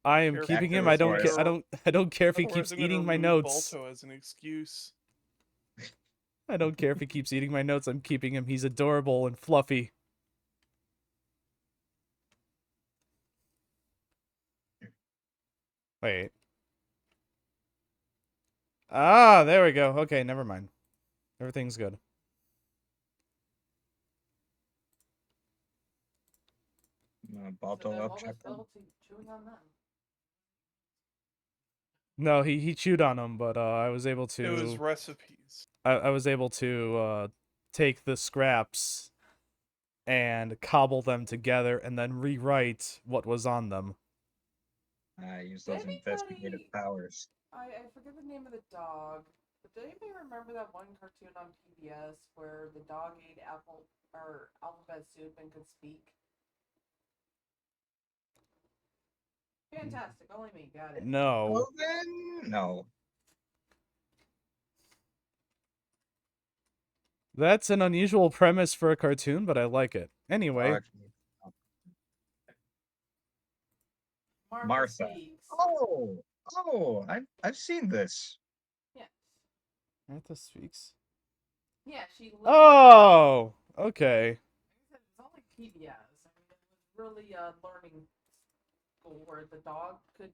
I am keeping him. I don't care. I don't care if he keeps eating my notes. Balto as an excuse. I don't care if he keeps eating my notes. I'm keeping him. He's adorable and fluffy. Wait. Ah, there we go. Okay, never mind. Everything's good. Balto up, check them. No, he chewed on them, but I was able to. It was recipes. I was able to take the scraps and cobble them together and then rewrite what was on them. I use those investigative powers. I forget the name of the dog, but do anybody remember that one cartoon on PBS where the dog ate alphabet soup and could speak? Fantastic, only me got it. No. Well then, no. That's an unusual premise for a cartoon, but I like it. Anyway. Martha. Speaks. Oh, I've seen this. Yeah. Martha speaks. Yeah, she. Oh, okay. It was only PBS. I mean, it was really a learning school where the dog could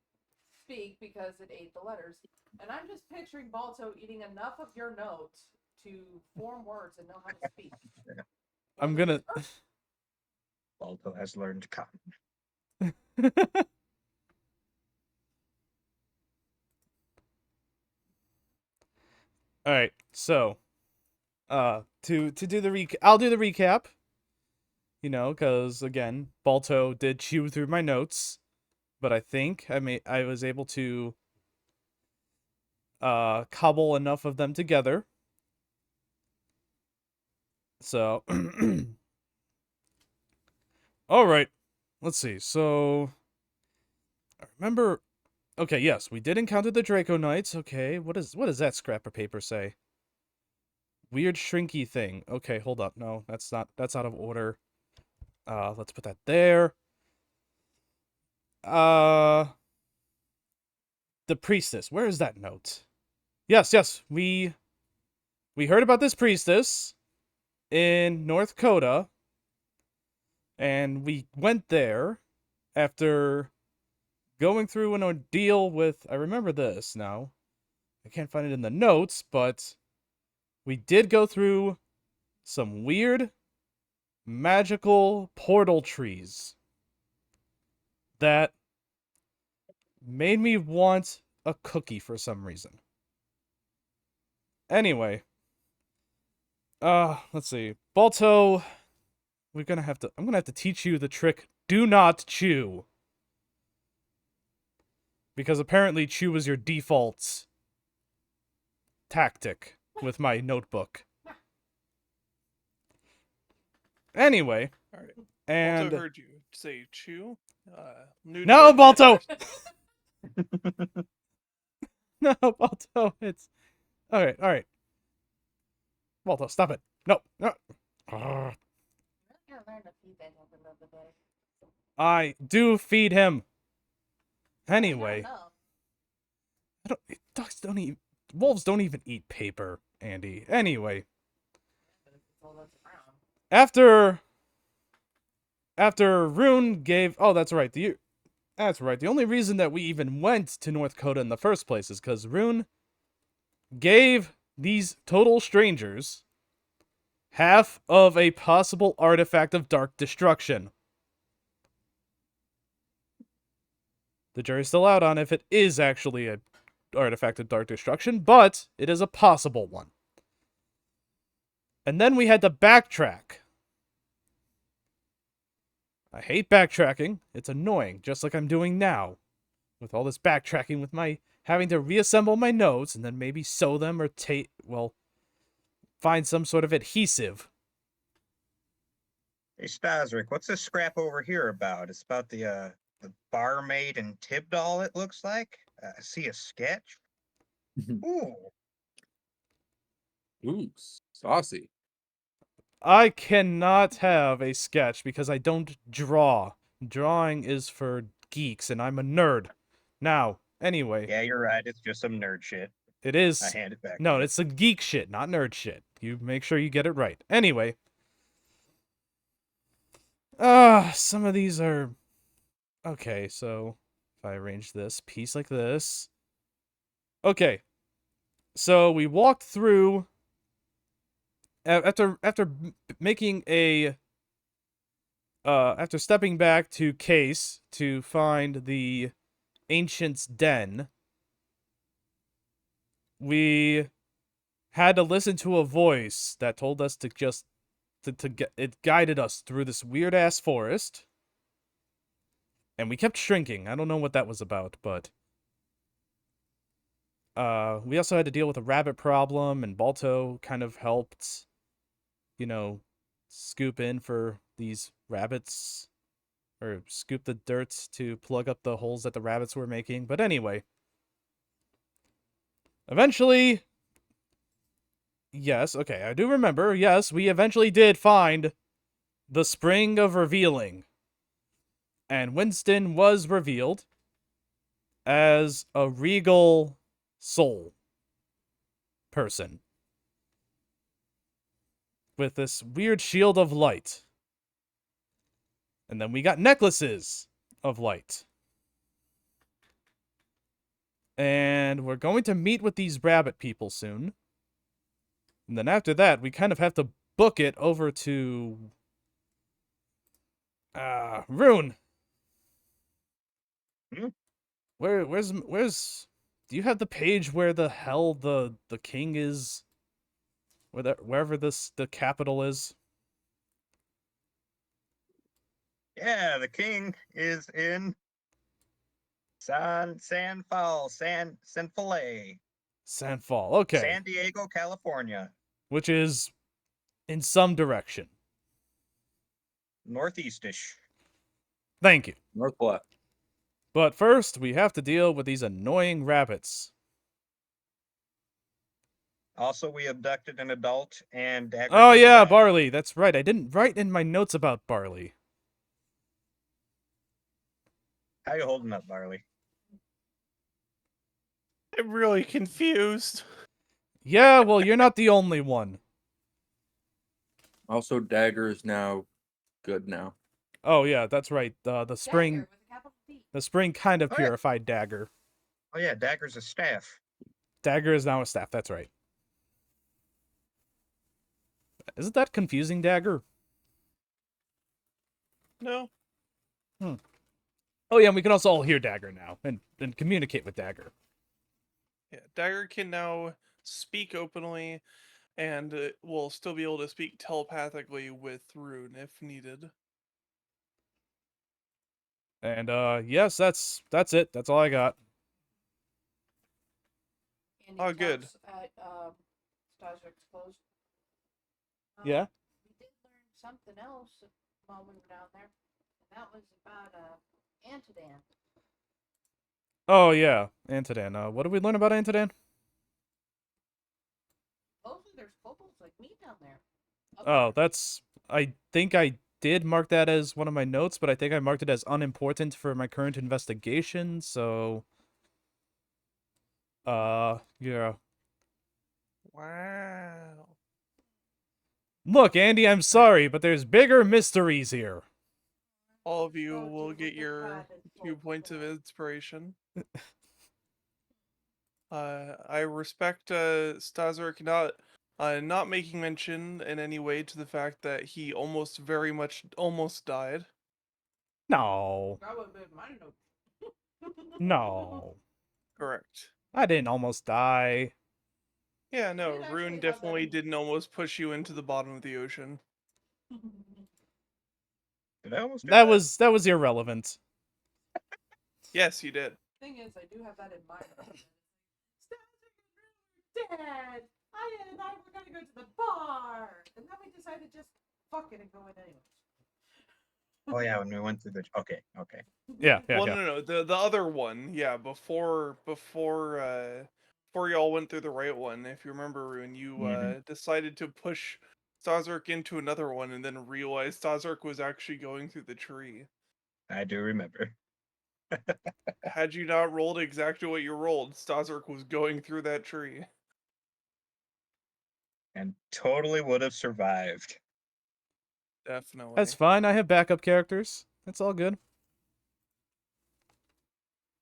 speak because it ate the letters. And I'm just picturing Balto eating enough of your notes to form words and know how to speak. I'm gonna. Balto has learned cotton. All right, so, to do the I'll do the recap. You know, because again, Balto did chew through my notes, but I think I was able to cobble enough of them together. So, all right, let's see. So, I remember. Okay, yes, we did encounter the Draco Knights. Okay, what does that scrap of paper say? Weird shrinky thing. Okay, hold up. No, that's out of order. Let's put that there. The priestess. Where is that note? Yes, we heard about this priestess in North Dakota, and we went there after going through an ordeal with, I remember this now. I can't find it in the notes, but we did go through some weird magical portal trees that made me want a cookie for some reason. Anyway, let's see. Balto, I'm gonna have to teach you the trick. Do not chew. Because apparently chew is your default tactic with my notebook. Anyway. All right. And Balto heard you say chew. No, Balto! No, Balto, it's... Alright. Balto, stop it. No. I do feed him. Anyway. Wolves don't even eat paper, Andy. Anyway. After Rune gave... Oh, that's right. That's right. The only reason that we even went to North Dakota in the first place is because Rune gave these total strangers half of a possible artifact of dark destruction. The jury's still out on if it is actually an artifact of dark destruction, but it is a possible one. And then we had to backtrack. I hate backtracking. It's annoying, just like I'm doing now. With all this backtracking, with my having to reassemble my notes and then maybe sew them or find some sort of adhesive. Hey, Staszrich, what's this scrap over here about? It's about the barmaid and Tib doll, it looks like. I see a sketch. Ooh. Ooh, saucy. I cannot have a sketch because I don't draw. Drawing is for geeks, and I'm a nerd. Now, anyway, Yeah, you're right. It's just some nerd shit. it I is. hand it back. No, to you. it's the geek shit, not nerd shit. You make sure you get it right. Anyway. Some of these are... Okay, so if I arrange this piece like this... Okay. So we walked through... After making a... after stepping back to Case to find the Ancient's Den, we had to listen to a voice that told us to just to get it guided us through this weird ass forest, and we kept shrinking. I don't know what that was about, but we also had to deal with a rabbit problem, and Balto kind of helped, scoop in for these rabbits, or scoop the dirt to plug up the holes that the rabbits were making. But anyway, eventually, yes, okay, I do remember, yes, we eventually did find the Spring of Revealing. And Winston was revealed as a regal soul person with this weird shield of light. And then we got necklaces of light. And we're going to meet with these rabbit people soon. And then after that, we kind of have to book it over to Rune. Hmm? Where's do you have the page where the hell the king is? Wherever the capital is? Yeah, the king is in San Filet, Sandfall. Okay. San Diego, California, Which is in some direction. northeastish. Thank you. Northwest. But first, we have to deal with these annoying rabbits. Also, we abducted an adult and Dagger. Oh took it yeah, back. Barley. That's right. I didn't write in my notes about Barley. How you holding up, Barley? I'm really confused. Yeah, well, you're not the only one. Also, Dagger is now good now. Oh yeah, that's right. The spring, Dagger with a capital D. the spring kind of Oh, yeah. purified Dagger. Oh yeah, Dagger's a staff. Dagger is now a staff. That's right. Isn't that confusing, Dagger? No. Oh yeah, and we can also all hear Dagger now and communicate with Dagger. Yeah, Dagger can now speak openly, and will still be able to speak telepathically with Rune if needed. And yes, that's it. That's all I got. Andy Oh, good. talks at Staszrich's close. Yeah? We did learn something else while we were down there, and that was about Antidan. Oh yeah, Antidan. What did we learn about Antidan? Mostly there's kobolds like me down there. Up Oh, there. that's... I think I did mark that as one of my notes, but I think I marked it as unimportant for my current investigation, so... yeah. Wow. Look, Andy, I'm sorry, but there's bigger mysteries here. All of you Oh, will dude, get look at your that, it's few so points of cool. inspiration. I respect Staszrich not making mention in any way to the fact that he very much almost died. No. That would have been my note. No. Correct. I didn't almost die. Yeah, no, did actually Rune have that definitely in- didn't almost push you into the bottom of the ocean. Did I almost do That was irrelevant. Yes, you did. Thing is, I do have that in mind. Staszrich is dead. Aya and I were gonna go to the bar, and then we decided just fuck it and go in anyways. Oh yeah, when we went through the. Okay. Yeah, yeah, Well, yeah. no, the other one, yeah, before y'all went through the right one, if you remember, Rune, you Mhm. decided to push Staszrich into another one, and then realized Staszrich was actually going through the tree. I do remember. Had you not rolled exactly what you rolled, Staszrich was going through that tree. And totally would have survived. Definitely. That's fine. I have backup characters. That's all good.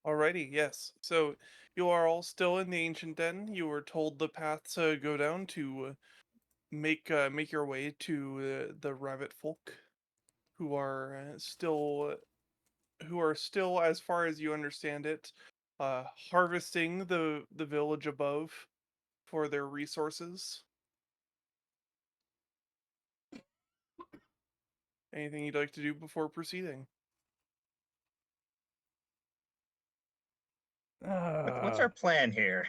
Alrighty, yes. So you are all still in the ancient den. You were told the path to go down to make your way to the rabbit folk, who are still, as far as you understand it, harvesting the village above for their resources. Anything you'd like to do before proceeding? What's our plan here?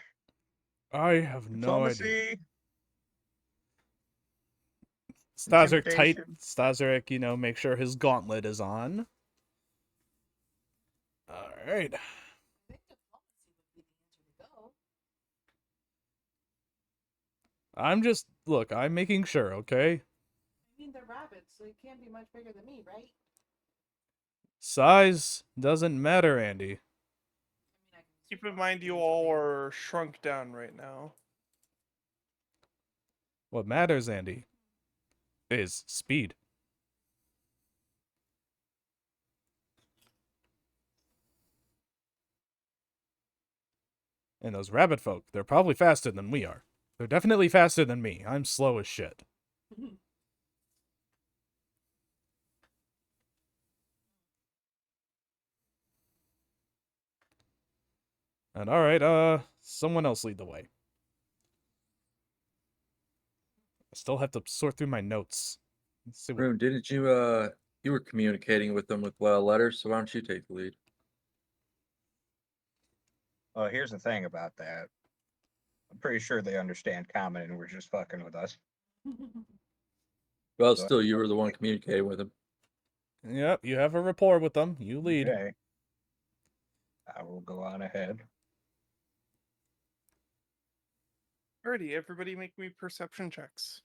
I have no idea. Diplomacy? Intimidation? Staszrich, make sure his gauntlet is on. All right. I think diplomacy would be the answer to go. I'm making sure, okay? I mean, they're rabbits, so it can't be much bigger than me, right? Size doesn't matter, Andy. I mean, I can Keep in survive mind you these all days. are shrunk down right now. What matters, Andy, is speed. And those rabbit folk, they're probably faster than we are. They're definitely faster than me. I'm slow as shit. And alright, someone else lead the way. I still have to sort through my notes. Let's see what... Rune, didn't you you were communicating with them with letters, so why don't you take the lead? Oh, here's the thing about that. I'm pretty sure they understand common and we're just fucking with us. Well, So- still, you were the one communicating with them. Yep, you have a rapport with them. You lead. Okay. I will go on ahead. Alrighty, everybody make me perception checks.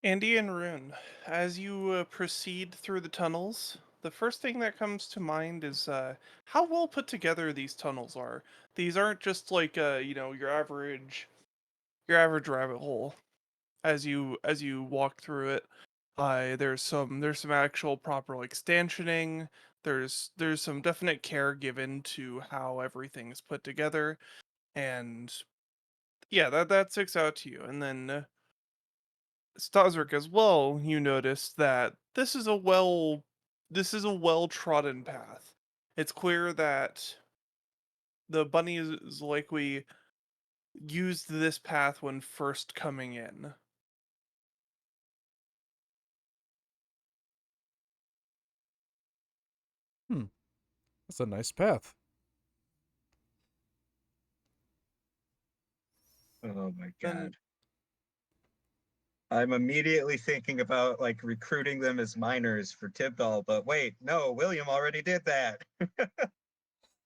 Andy and Rune, as you proceed through the tunnels, the first thing that comes to mind is how well put together these tunnels are. These aren't just like your average rabbit hole. As you walk through it, there's some actual proper like stanchioning. There's some definite care given to how everything is put together, and yeah, that sticks out to you. And then Staszrich as well, you notice that this is a well trodden path. It's clear that the bunny is likely used this path when first coming in. That's a nice path. Oh my Then- god. I'm immediately thinking about like recruiting them as minors for Tibdall, but wait, no, William already did that.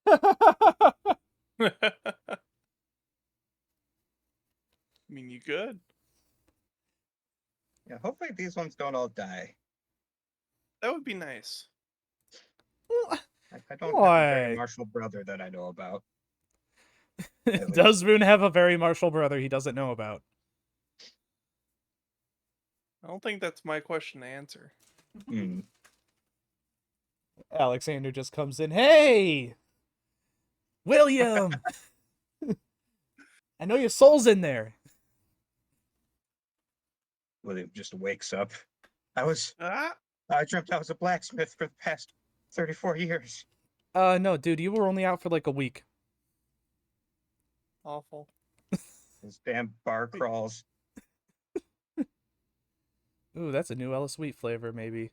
I mean, you could. Yeah, hopefully these ones don't all die. That would be nice. I don't have a very Why? martial brother that I know about. At Does Rune have a very martial brother he doesn't know about? I don't think that's my question to answer. Hmm. Alexander just comes in. Hey! William! I know your soul's in there. William just wakes up. Ah, I dreamt I was a blacksmith for the past 34 years. No, dude, you were only out for like a week. awful. Those damn bar crawls. Ooh, that's a new Ella Sweet flavor, maybe.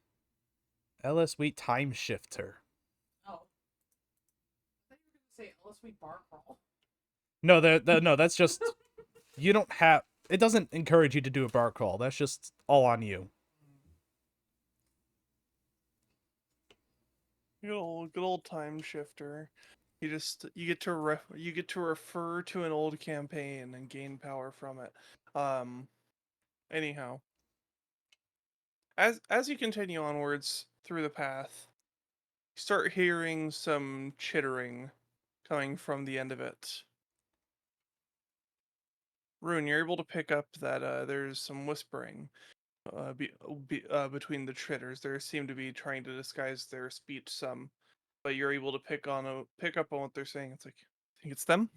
Ella Sweet Time Shifter. Oh. I thought you were going to say Ellis Sweet Bar Crawl. No, no, that's just... You don't have... It doesn't encourage you to do a bar crawl. That's just all on you. Good old time shifter. You get to you get to refer to an old campaign and gain power from it. Anyhow, as you continue onwards through the path, you start hearing some chittering coming from the end of it. Rune, you're able to pick up that there's some whispering between the chitters. They seem to be trying to disguise their speech some, but you're able to pick up on what they're saying. It's like, think it's them?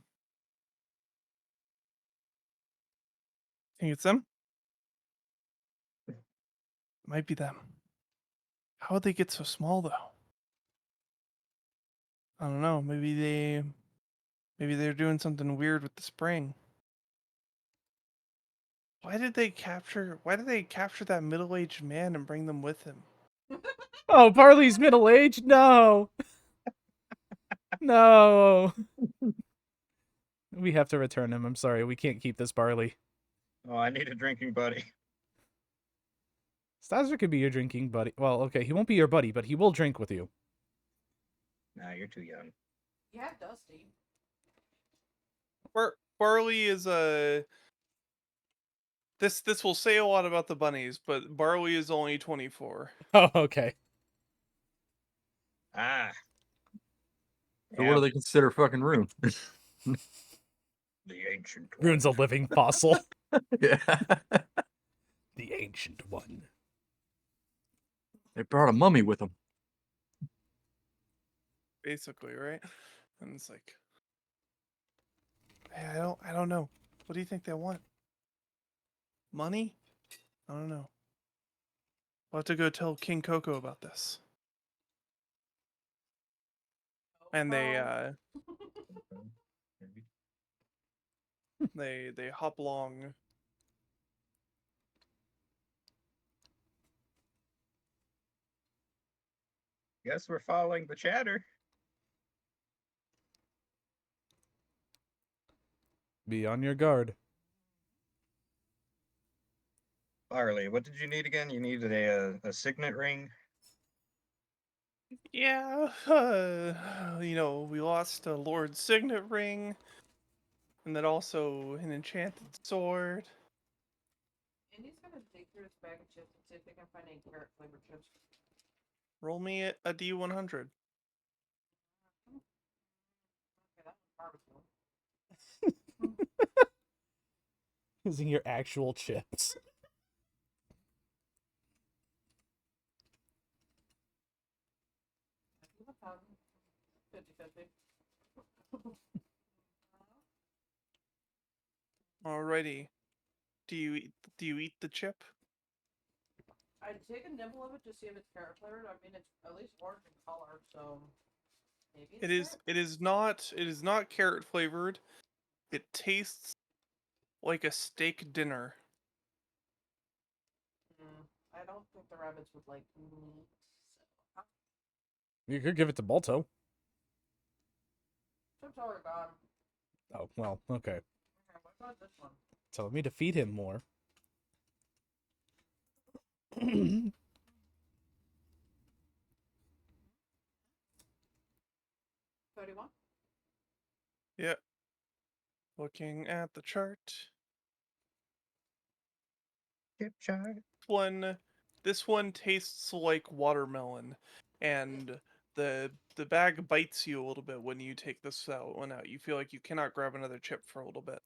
Think it's them? Might be them. How would they get so small though? I don't know. Maybe they're doing something weird with the spring. Why did they capture that middle-aged man and bring them with him? Oh, Barley's middle-aged? No. No. We have to return him. I'm sorry. We can't keep this Barley. Oh, I need a drinking buddy. Staszrich could be your drinking buddy. Well, okay, he won't be your buddy, but he will drink with you. Nah, you're too young. You have Dusty. Barley is a this will say a lot about the bunnies, but Barley is only 24. Oh, okay. Ah. So what do they consider fucking Rune? The ancient one. Rune's a living fossil. Yeah. The ancient one. They brought a mummy with them. Basically, right? And it's like, hey, I don't know. What do you think they want? Money? I don't know. I'll have to go tell King Coco about this. And Oh. they hop along. Guess we're following the chatter. Be on your guard. Barley, what did you need again? You needed a signet ring? Yeah, we lost a Lord's signet ring, and then also an enchanted sword. Andy's gonna dig through his bag of chips and see if they can find any carrot flavored chips. Roll me a D100. Okay, that was barbecue. Using your actual chips. I think I'm 50-50. Alrighty. Do you eat the chip? I'd take a nibble of it to see if it's carrot flavored. I mean, it's at least orange in color, so maybe it's carrot? It is not carrot flavored. It tastes like a steak dinner. I don't think the rabbits would like meat. So. You could give it to Balto. Chips already gone. Oh, well, okay. Okay, what about this one? Telling me to feed him more. 31? Yep. Looking at the chart. Chip chart. This one tastes like watermelon, and the bag bites you a little bit when you take this one out. You feel like you cannot grab another chip for a little bit.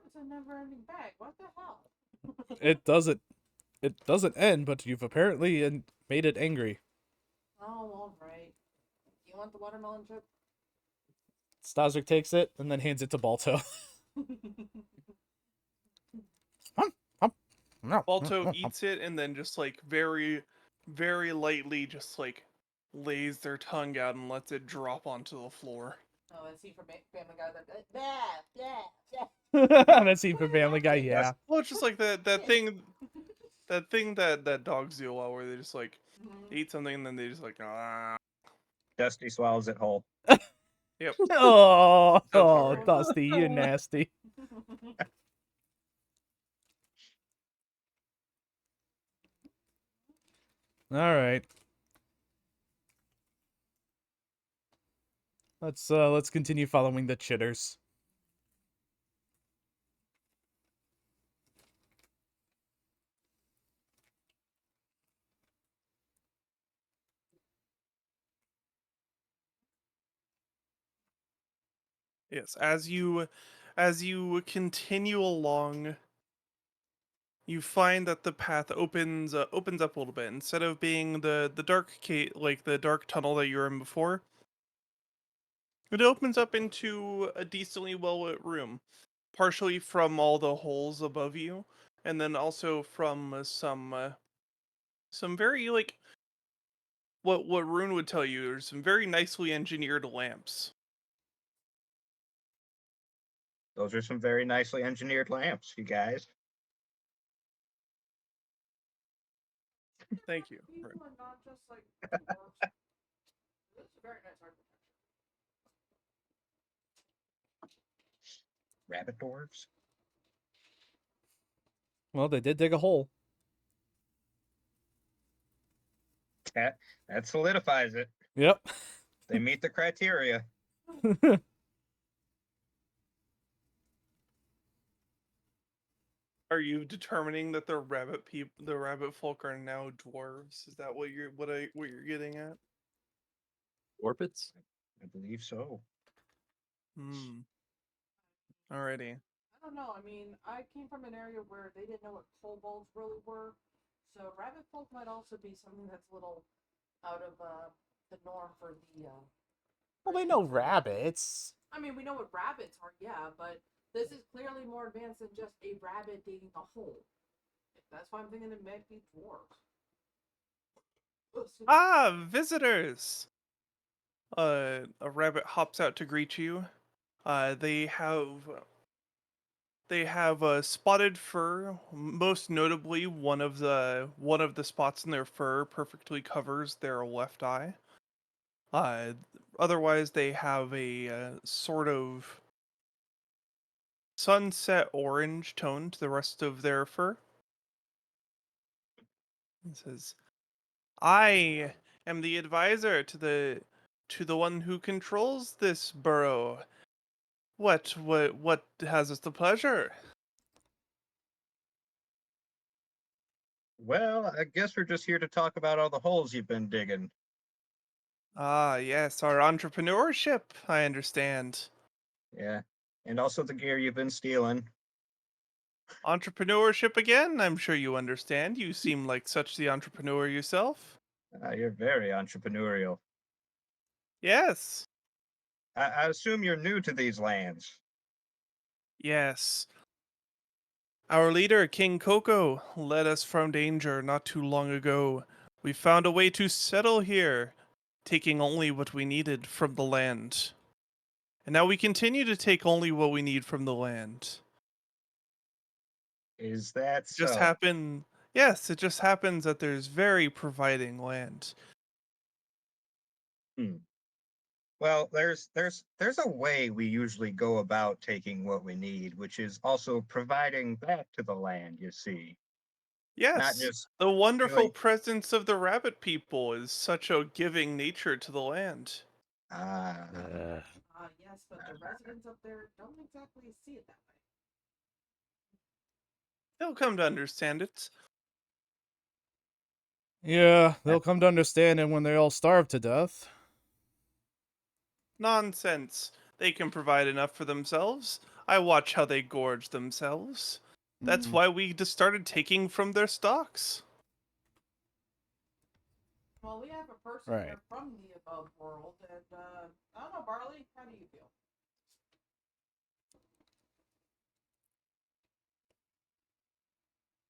It's a never-ending bag. What the hell? It doesn't end, but you've apparently made it angry. Oh, alright. You want the watermelon chip? Staszrich takes it and then hands it to Balto. Balto eats it and then just like very, very lightly just like lays their tongue out and lets it drop onto the floor. Oh, that scene from Family Guy. That That scene from Family Guy, yeah. Well, it's just like that thing that dogs do a lot, where they just like eat something and then they just like Dusty swallows it whole. Yep. Oh, sorry. Dusty, you nasty. All right. Let's continue following the chitters. Yes, as you continue along, you find that the path opens up a little bit. Instead of being the dark like the dark tunnel that you were in before, it opens up into a decently well lit room, partially from all the holes above you, and then also from some very like what Rune would tell you. There's some very nicely engineered lamps. Those are some very nicely engineered lamps, you guys. Thank you, People Rune. and not just like dwarves. This is a very nice architecture. Rabbit dwarves. Well, they did dig a hole. That solidifies it. Yep. They meet the criteria. Are you determining that the rabbit folk are now dwarves? Is that what you're getting at? Orbits? I believe so. Hmm. Alrighty. I don't know. I mean, I came from an area where they didn't know what kobolds really were, so rabbit folk might also be something that's a little out of the norm for the. Well, they know rabbits. I mean, we know what rabbits are, yeah, but this is clearly more advanced than just a rabbit digging a hole. That's why I'm thinking it might be dwarves. Ah, visitors! A rabbit hops out to greet you. They have spotted fur. Most notably, one of the spots in their fur perfectly covers their left eye. Uh, Otherwise, they have a sort of sunset orange tone to the rest of their fur. It says, "I am the advisor to the one who controls this burrow. What has us the pleasure?" Well, I guess we're just here to talk about all the holes you've been digging. Ah, yes, our entrepreneurship, I understand. Yeah. And also the gear you've been stealing. Entrepreneurship again? I'm sure you understand. You seem like such the entrepreneur yourself. You're very entrepreneurial. Yes. I assume you're new to these lands. Yes. Our leader, King Coco, led us from danger not too long ago. We found a way to settle here, taking only what we needed from the land. And now we continue to take only what we need from the land. Is that It just so? happen Yes, it just happens that there's very providing land. Well, there's a way we usually go about taking what we need, which is also providing back to the land, you see. Not Yes, just the wonderful doing presence of the rabbit people is such a giving nature to the land. ah Yes, but the residents up there don't exactly see it that way. They'll come to understand it. Yeah, they'll come to understand it when they all starve to death. Nonsense. They can provide enough for themselves. I watch how they gorge themselves. That's why we just started taking from their stocks. Well, we have a person Right. here from the above world, and I don't know, Barley, how do you feel?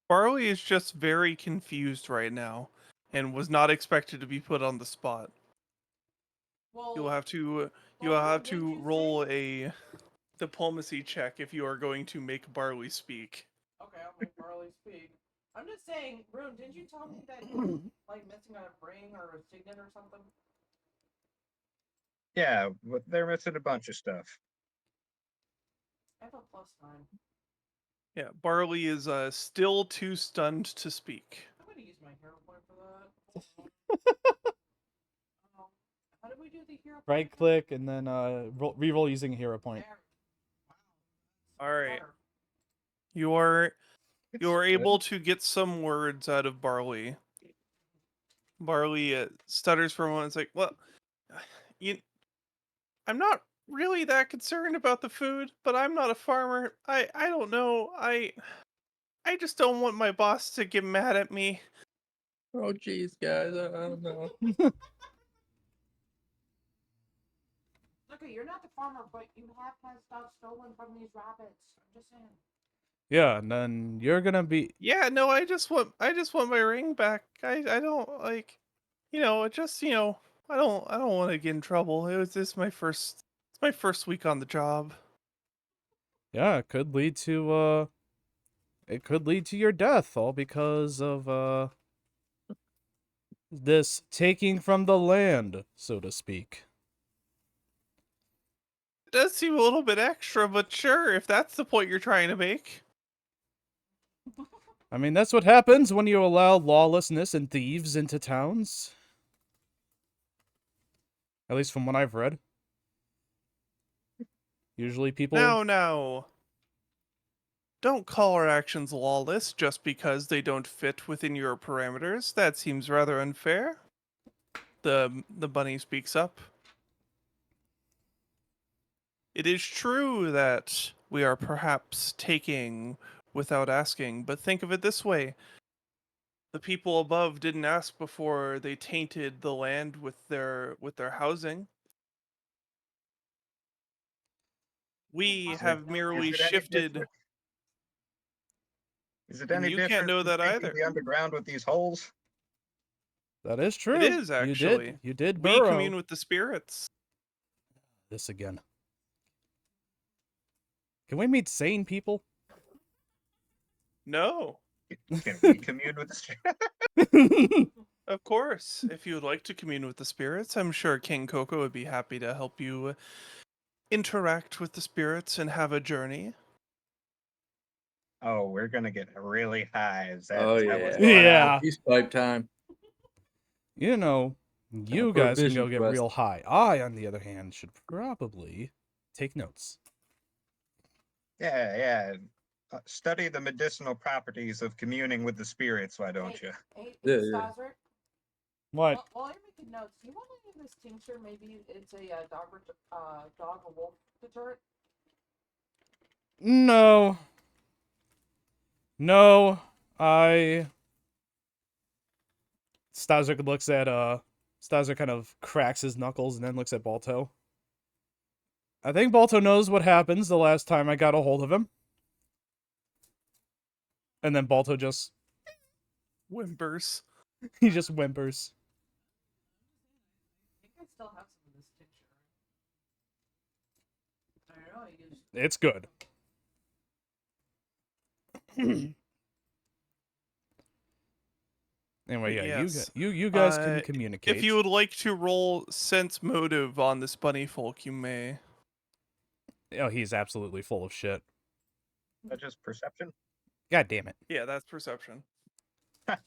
Barley is just very confused right now and was not expected to be put on the spot. Well, You'll have to didn't you roll say? a diplomacy check if you are going to make Barley speak. Okay, I'll make Barley speak. I'm just saying, Rune, didn't you tell me that he's like missing a ring or a signet or something? yeah, but they're missing a bunch of stuff. I have a +9. Yeah, Barley is still too stunned to speak. I'm gonna use my hero point for that. Oh, How do we do the hero point Right again? click and then reroll using a hero point. There. All right. Better. You're It's you're good. able to get some words out of Barley. Barley stutters for a moment. It's like, well, you, I'm not really that concerned about the food, but I'm not a farmer. I don't know. I just don't want my boss to get mad at me. Oh, geez, guys, I don't know. Okay, you're not the farmer, but you have had stuff stolen from these rabbits. I'm just saying. Yeah, and then you're gonna be. Yeah, no, I just want my ring back. I don't like, I don't want to get in trouble. It's my first week on the job. Yeah, it could lead to it could lead to your death, all because of this taking from the land, so to speak. It does seem a little bit extra, but sure, if that's the point you're trying to make. I mean, that's what happens when you allow lawlessness and thieves into towns. At least from what I've read. Usually people... Now. Don't call our actions lawless just because they don't fit within your parameters. That seems rather unfair. The bunny speaks up. It is true that we are perhaps taking without asking, but think of it this way. The people above didn't ask before they tainted the land with their housing. We Is have it merely any shifted, different? Is it and any you can't different know from that taking either. the underground with these holes? That is true. It is actually. You did We burrow. commune with the spirits. This again. Can we meet sane people? No. Can we commune with the Of course, if you would like to commune with the spirits, I'm sure King Coco would be happy to help you interact with the spirits and have a journey. Oh, we're gonna get really high. Is Oh, that yeah. what's going Yeah. on? Peace pipe time. You know, you for a guys can vision go get quest. real high. I, on the other hand, should probably take notes. Yeah. Study the medicinal properties of communing with the spirits, why don't you? Hey, Yeah, yeah. Staszrich, What? while you're making notes, do you want to name this tincture? Maybe it's a dog or wolf deterrent? No. No. Staszrich looks at, Staszrich kind of cracks his knuckles and then looks at Balto. I think Balto knows what happens the last time I got a hold of him. And then Balto just... Whimpers. he just whimpers. I think I still have some of this tincture. I don't know, I used... It's good. Anyway, yeah, Yes. you guys can communicate. If you would like to roll sense motive on this bunny folk, you may. Oh, he's absolutely full of shit. Is that just perception? God damn it. Yeah, that's perception. I'm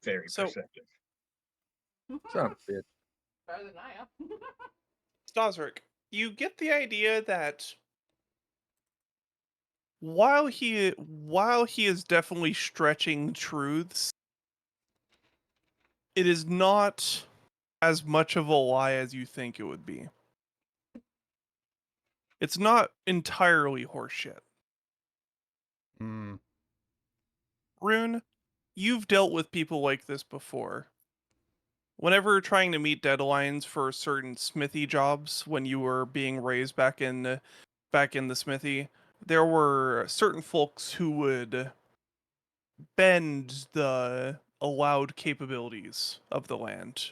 very So- perceptive. Son of a bitch. Better than I am. Staszrich, you get the idea that while he is definitely stretching truths, it is not as much of a lie as you think it would be. It's not entirely horseshit. Hmm. Rune, you've dealt with people like this before. Whenever trying to meet deadlines for certain smithy jobs when you were being raised back in the smithy, there were certain folks who would bend the allowed capabilities of the land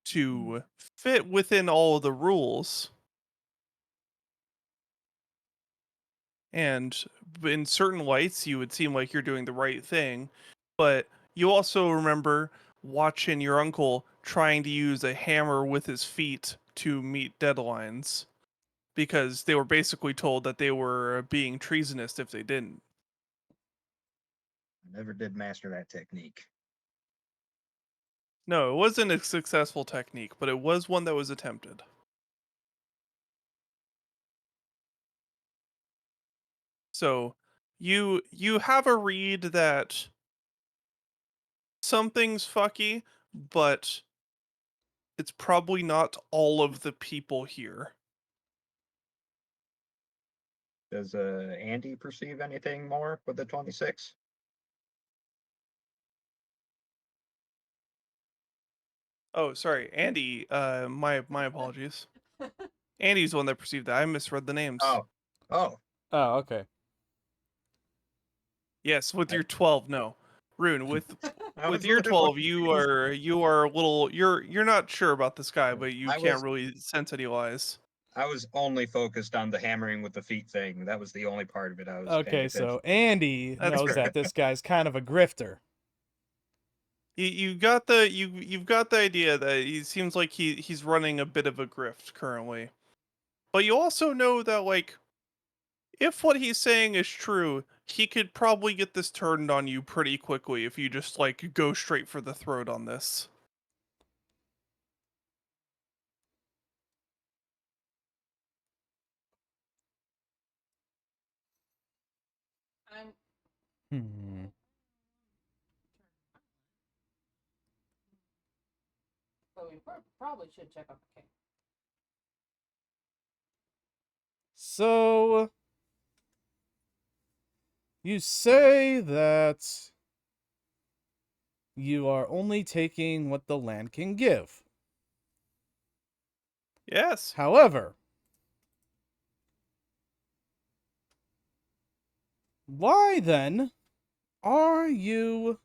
to fit within all of the rules. And in certain lights, you would seem like you're doing the right thing, but you also remember watching your uncle trying to use a hammer with his feet to meet deadlines because they were basically told that they were being treasonous if they didn't. I never did master that technique. No, it wasn't a successful technique, but it was one that was attempted. So, you have a read that something's fucky, but it's probably not all of the people here. Does Andy perceive anything more with the 26? Oh, sorry, Andy. My apologies. Andy's the one that perceived that. I misread the names. Oh. Oh, okay. Yes, with your 12, no. Rune, with I with was a your little 12, confused. you are a little you're not sure about this guy, but you I can't was- really sense any lies. I was only focused on the hammering with the feet thing. That was the only part of it I was paying Okay, attention so to. Andy That's knows fair. that this guy's kind of a grifter. You've got the idea that he seems like he's running a bit of a grift currently. But you also know that, like, if what he's saying is true, he could probably get this turned on you pretty quickly if you just, like, go straight for the throat on this. I'm Hmm. but we probably should check on the king. So, you say that you are only taking what the land can give. Yes. However, why then are you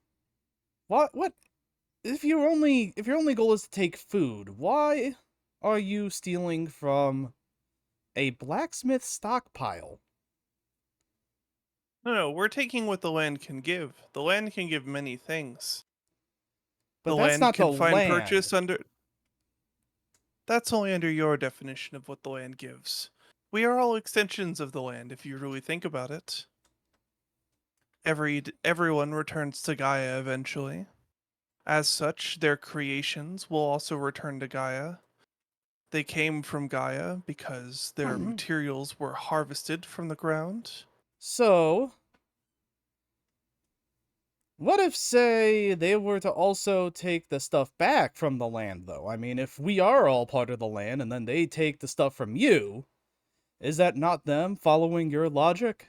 what if your only goal is to take food, why are you stealing from a blacksmith stockpile? No, we're taking what the land can give. The land can give many things. But The that's land not the can find land. purchase under... That's only under your definition of what the land gives. We are all extensions of the land, if you really think about it. Everyone returns to Gaia eventually. As such, their creations will also return to Gaia. They came from Gaia because their materials were harvested from the ground. So, what if, say, they were to also take the stuff back from the land, though? I mean, if we are all part of the land and then they take the stuff from you, is that not them following your logic?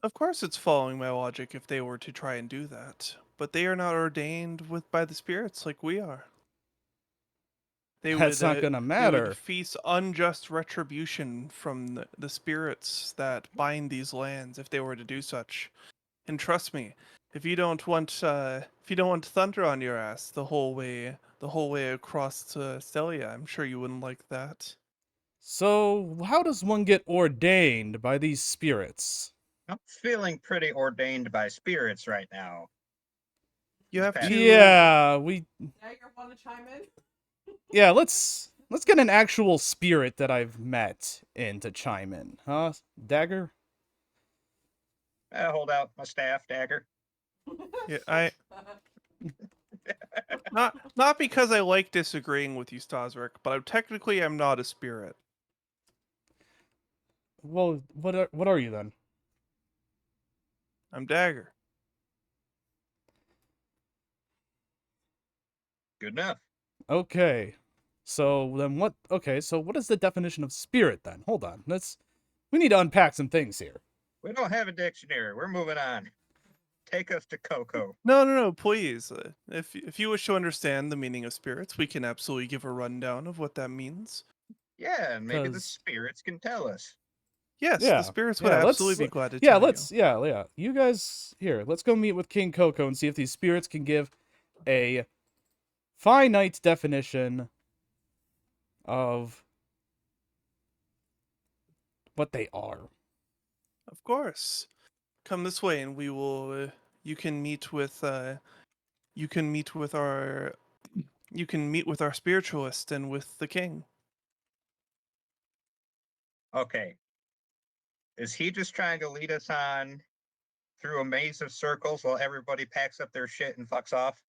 Of course it's following my logic if they were to try and do that, but they are not ordained by the spirits like we are. That's not gonna They would matter. feast unjust retribution from the spirits that bind these lands if they were to do such. And trust me, if you don't want thunder on your ass the whole way across to Stelia, I'm sure you wouldn't like that. So, how does one get ordained by these spirits? I'm feeling pretty ordained by spirits right now. You This have past to Yeah, Dagger, want to chime in? yeah, let's get an actual spirit that I've met in to chime in, huh? Dagger? Hold out my staff, dagger. Yeah, not because I like disagreeing with you, Staszrich, but I'm not a spirit. Well, what are you then? I'm Dagger. Good enough. Okay. So then what? Okay, so what is the definition of spirit then? Hold on. We need to unpack some things here. We don't have a dictionary. We're moving on. Take us to Coco. No, please. If you wish to understand the meaning of spirits, we can absolutely give a rundown of what that means. Yeah, and maybe the 'Cause- spirits can tell us. Yes, Yeah, the spirits would yeah, absolutely be glad to yeah, tell let's you. yeah. You guys here, let's go meet with King Coco and see if these spirits can give a finite definition of what they are. Of course. Come this way, and we will. You can meet with. You can meet with our. You can meet with our spiritualist and with the king. Okay. Is he just trying to lead us on through a maze of circles while everybody packs up their shit and fucks off?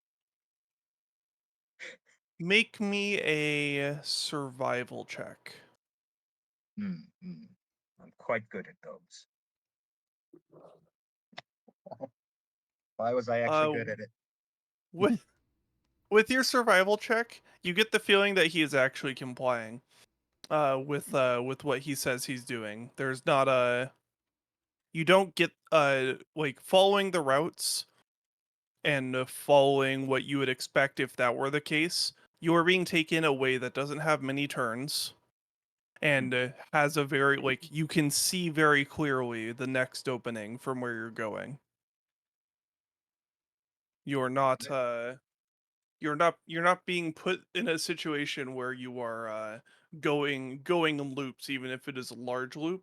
Make me a survival check. I'm quite good at those. Why was I actually good at it? With your survival check, you get the feeling that he is actually complying with what he says he's doing. There's not a you don't get like following the routes and following what you would expect if that were the case. You are being taken a way that doesn't have many turns and has a very like you can see very clearly the next opening from where you're going. You're not you're not being put in a situation where you are going in loops, even if it is a large loop.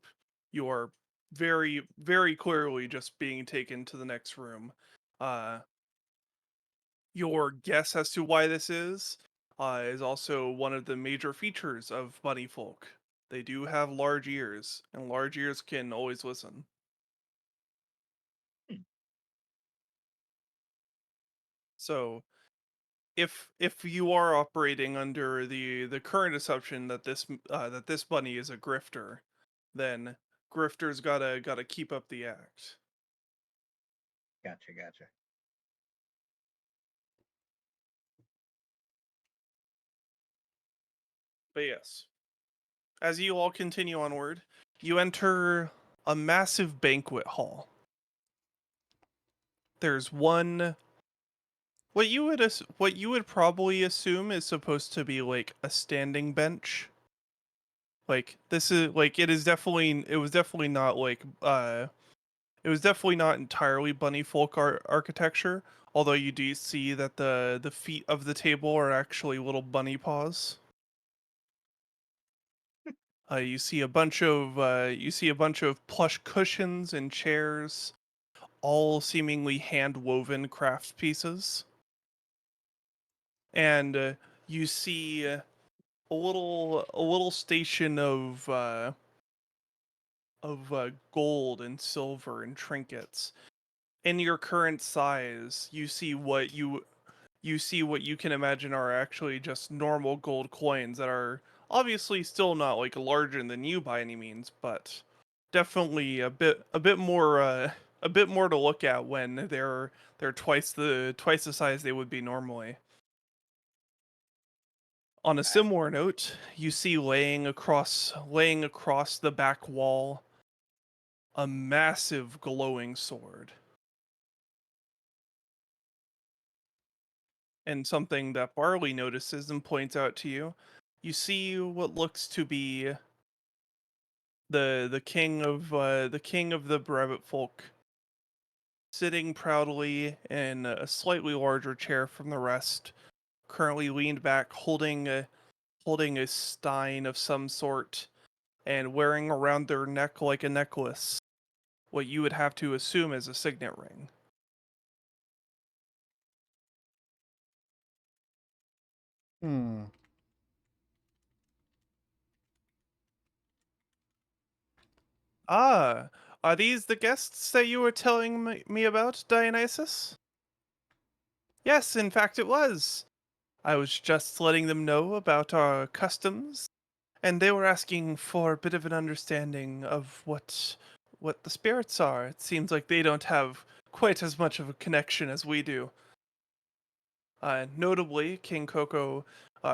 You are very clearly just being taken to the next room. Your guess as to why this is also one of the major features of bunny folk. They do have large ears, and large ears can always listen. So if you are operating under the current assumption that this bunny is a grifter, then grifters gotta keep up the act. Gotcha. But yes, as you all continue onward, you enter a massive banquet hall. There's one what you would probably assume is supposed to be like a standing bench. Like this is like it was definitely not like it was definitely not entirely bunny folk architecture, although you do see that the feet of the table are actually little bunny paws. You see a bunch of plush cushions and chairs, all seemingly hand woven craft pieces, and you see a little station of gold and silver and trinkets. In your current size, you see what you can imagine are actually just normal gold coins that are obviously still not like larger than you by any means, but definitely a bit more to look at when they're twice the size they would be normally. On a similar note, you see laying across the back wall a massive glowing sword. And something that Barley notices and points out to you, you see what looks to be the king of the rabbit folk sitting proudly in a slightly larger chair from the rest, currently leaned back, holding a stein of some sort, and wearing around their neck like a necklace what you would have to assume is a signet ring. Hmm. Ah, are these the guests that you were telling me about, Dionysus? Yes, in fact it was. I was just letting them know about our customs, and they were asking for a bit of an understanding of what the spirits are. It seems like they don't have quite as much of a connection as we do. Notably, King Coco,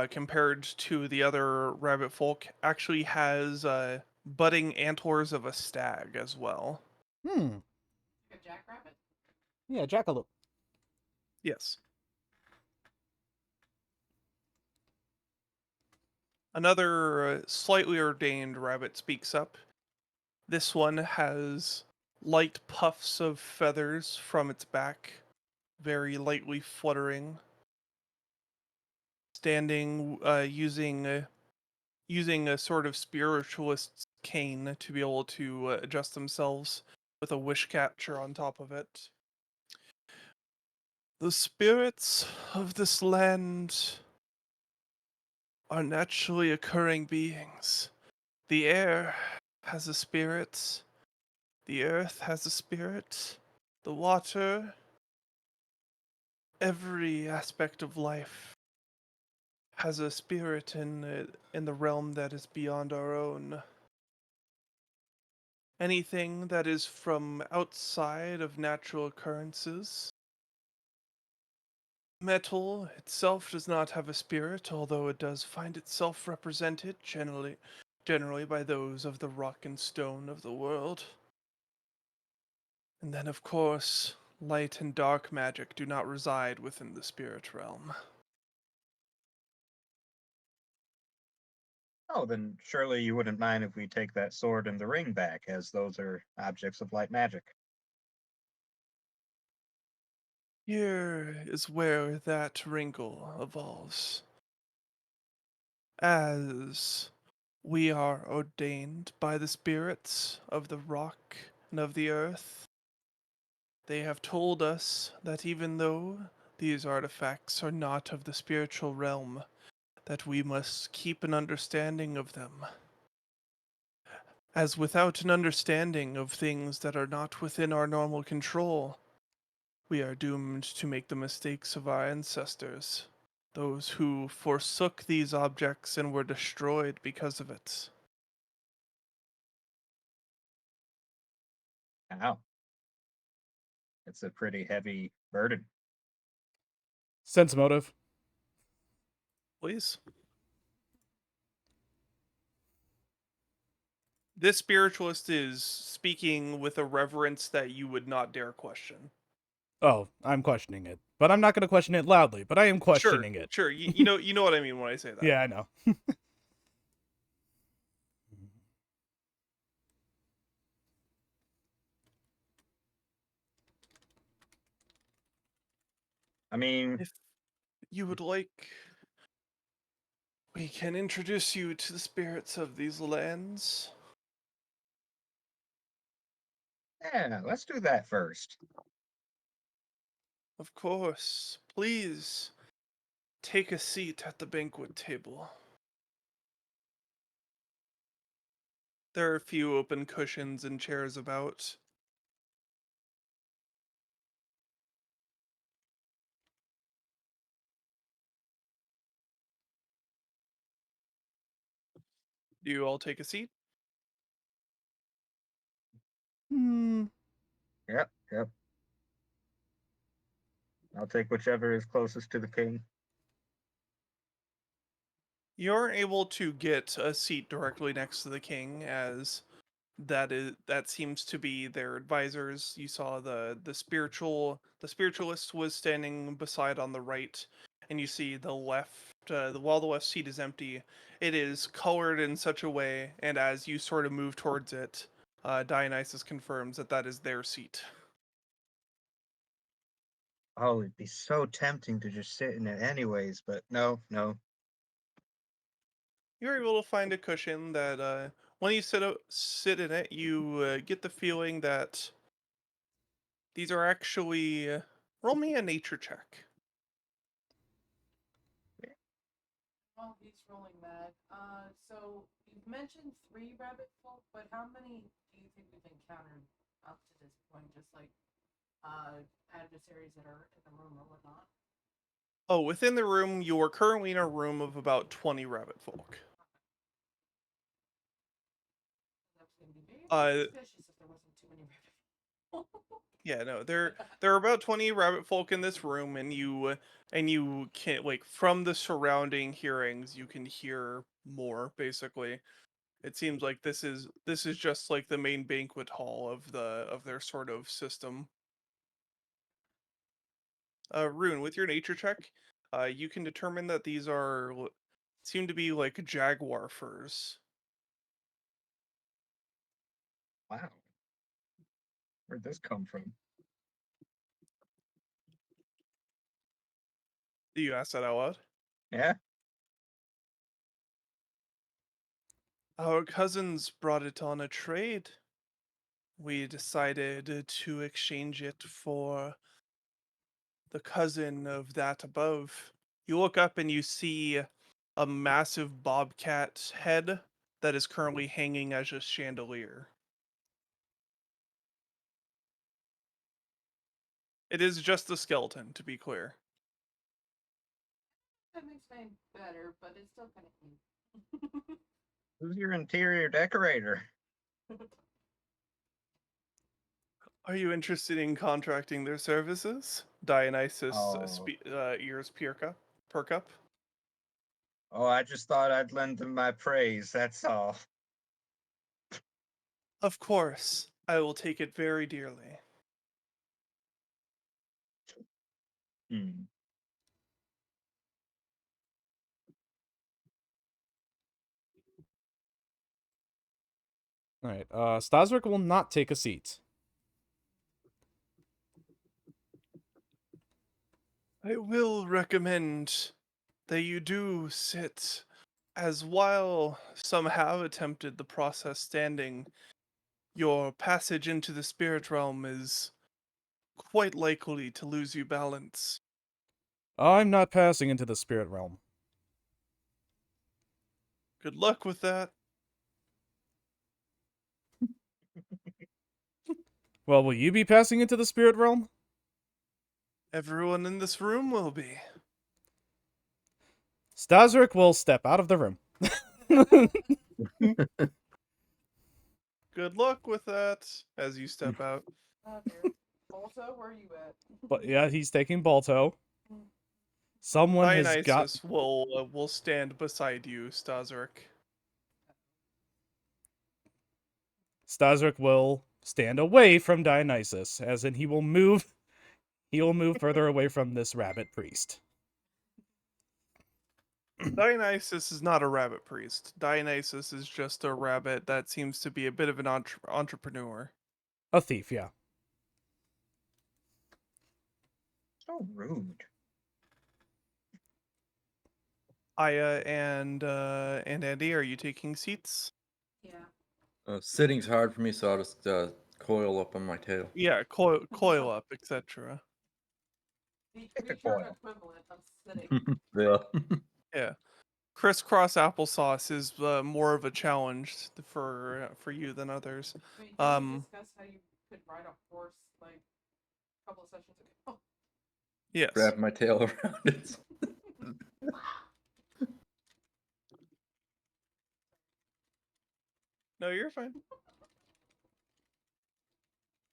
compared to the other rabbit folk, actually has budding antlers of a stag as well. Hmm. A jackrabbit? Yeah, jackalope. Yes. Another slightly ordained rabbit speaks up. This one has light puffs of feathers from its back, very lightly fluttering, standing using a sort of spiritualist's cane to be able to adjust themselves with a wish catcher on top of it. The spirits of this land are naturally occurring beings. The air has a spirit. The earth has a spirit. The water, every aspect of life has a spirit in the realm that is beyond our own. Anything that is from outside of natural occurrences. Metal itself does not have a spirit, although it does find itself represented generally by those of the rock and stone of the world. And then, of course, light and dark magic do not reside within the spirit realm. Oh, then surely you wouldn't mind if we take that sword and the ring back, as those are objects of light magic. Here is where that wrinkle evolves. As we are ordained by the spirits of the rock and of the earth, they have told us that even though these artifacts are not of the spiritual realm, that we must keep an understanding of them. As without an understanding of things that are not within our normal control, we are doomed to make the mistakes of our ancestors, those who forsook these objects and were destroyed because of it. Wow. It's a pretty heavy burden. Sense motive. Please. This spiritualist is speaking with a reverence that you would not dare question. Oh, I'm questioning it. But I'm not going to question it loudly, but I am questioning it. Sure. You know what I mean when I say that. Yeah, I know. I mean, If you would like, we can introduce you to the spirits of these lands. yeah, let's do that first. Of course. Please take a seat at the banquet table. There are a few open cushions and chairs about. Do you all take a seat? Hmm. Yep. I'll take whichever is closest to the king. You're able to get a seat directly next to the king, as that seems to be their advisors. You saw the spiritualist was standing beside on the right, and you see the left. While the left seat is empty, it is colored in such a way, and as you sort of move towards it, Dionysus confirms that is their seat. Oh, it'd be so tempting to just sit in it anyways, but no. You're able to find a cushion that when you sit in it, you get the feeling that these are actually roll me a nature check. Well, he's rolling that. So you've mentioned 3 rabbit folk, but how many do you think we've encountered up to this point? Just like adversaries that are in the room or whatnot. Oh, within the room, you are currently in a room of about 20 rabbit folk. That's gonna be very Uh, suspicious if there wasn't too many rabbit folk. yeah, no, there are about 20 rabbit folk in this room, and you can, like, from the surrounding hearings, you can hear more. Basically, it seems like this is just like the main banquet hall of their sort of system. Rune, with your nature check, you can determine that these seem to be like jaguar furs. Wow. Where'd this come from? Do you ask that out loud? Yeah? Our cousins brought it on a trade. We decided to exchange it for the cousin of that above. You look up and you see a massive bobcat head that is currently hanging as a chandelier. It is just the skeleton, to be clear. That makes saying better, but it's still kind of Who's your interior decorator? Are you interested in contracting their services? Dionysus Oh. ears perk up. Oh, I just thought I'd lend them my praise, that's all. Of course, I will take it very dearly. Hmm. All right. Staszrich will not take a seat. I will recommend that you do sit, as while some have attempted the process standing, your passage into the spirit realm is quite likely to lose you balance. I'm not passing into the spirit realm. Good luck with that. Well, will you be passing into the spirit realm? Everyone in this room will be. Staszrich will step out of the room. Good luck with that as you step out. Oh dear. Also, where are you at? But yeah, he's taking Balto. Someone has got. Dionysus will stand beside you, Staszrich. Staszrich will stand away from Dionysus, as in he will move. He will move further away from this rabbit priest. Dionysus is not a rabbit priest. Dionysus is just a rabbit that seems to be a bit of an entrepreneur. A thief, yeah. So rude. Aya and Andy, are you taking seats? Yeah. Sitting's hard for me, so I'll just coil up on my tail. Yeah, coil up, etc. The Take a creature coil. equivalent of sitting. Yeah. Yeah, crisscross applesauce is more of a challenge for you than others. Wait, didn't we discuss how you could ride a horse like a couple of sessions ago? Yes. Wrap my tail around it. No, you're fine.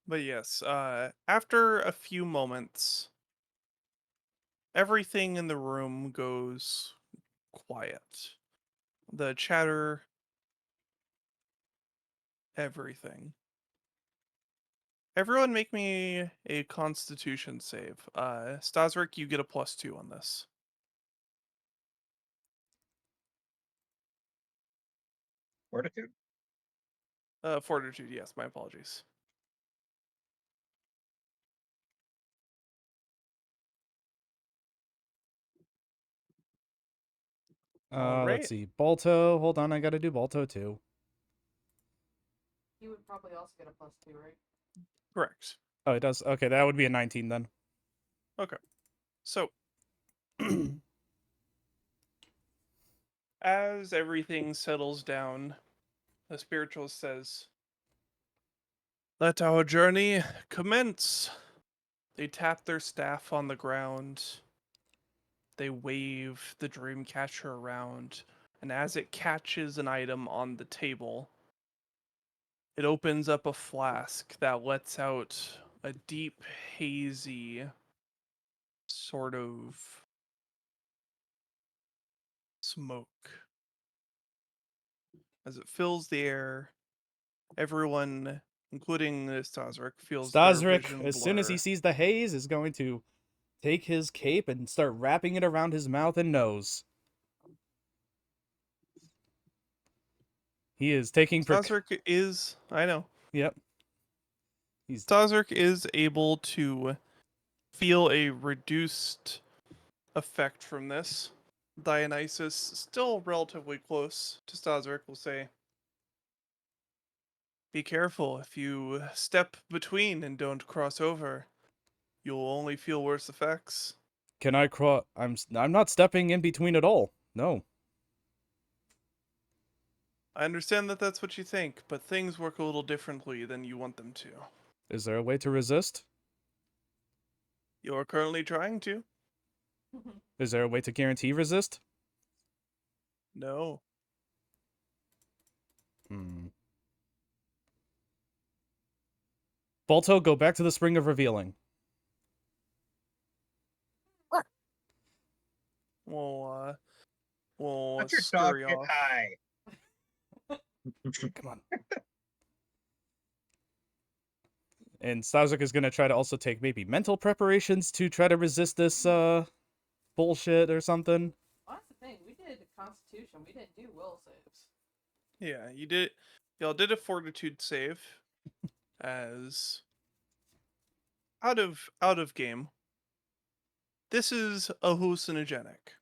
But yes, after a few moments, everything in the room goes quiet. The chatter, everything. Everyone make me a constitution save. Staszrich, you get a +2 on this. Fortitude? Fortitude, yes, my apologies. All Let's right. see. Balto. Hold on, I gotta do Balto too. He would probably also get a +2, right? Correct. Oh, it does. Okay, that would be a 19 then. Okay. So, as everything settles down, the spiritualist says, "Let our journey commence." They tap their staff on the ground. They wave the dream catcher around, and as it catches an item on the table, it opens up a flask that lets out a deep, hazy sort of smoke. As it fills the air, everyone, including Staszrich, feels their Staszrich, vision as soon as he blur. sees the haze, is going to take his cape and start wrapping it around his mouth and nose. He is taking. Staszrich is, I know. Yep. He's Staszrich is able to feel a reduced effect from this. Dionysus, still relatively close to Staszrich, will say, "Be careful. If you step between and don't cross over, you'll only feel worse effects." Can I cross? I'm not stepping in between at all. No. I understand that that's what you think, but things work a little differently than you want them to. Is there a way to resist? You're currently trying to. Is there a way to guarantee resist? No. Balto, go back to the Spring of Revealing. We'll Let your dog scurry get off. high. Come on. And Staszrich is gonna try to also take maybe mental preparations to try to resist this bullshit or something. Well, that's the thing. We did Constitution. We didn't do will saves. Yeah, you did. Y'all did a fortitude save as out of game. This is a hallucinogenic.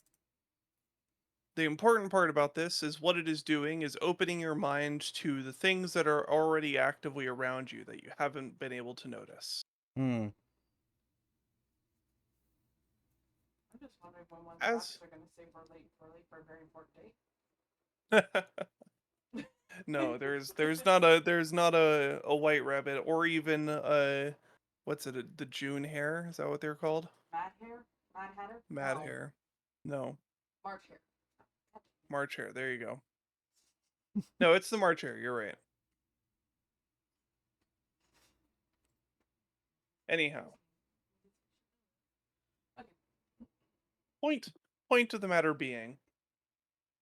The important part about this is what it is doing is opening your mind to the things that are already actively around you that you haven't been able to notice. Hmm. I'm just wondering when one's As- doctors are going to say we're late for a very important date. No, there's not a white rabbit or even what's it, the June hare? Is that what they're called? Mad hair? Mad hatter? Mad No, hare. No, March hair. March hare. There you go. No, it's the March hare. You're right. Anyhow, Okay. point of the matter being,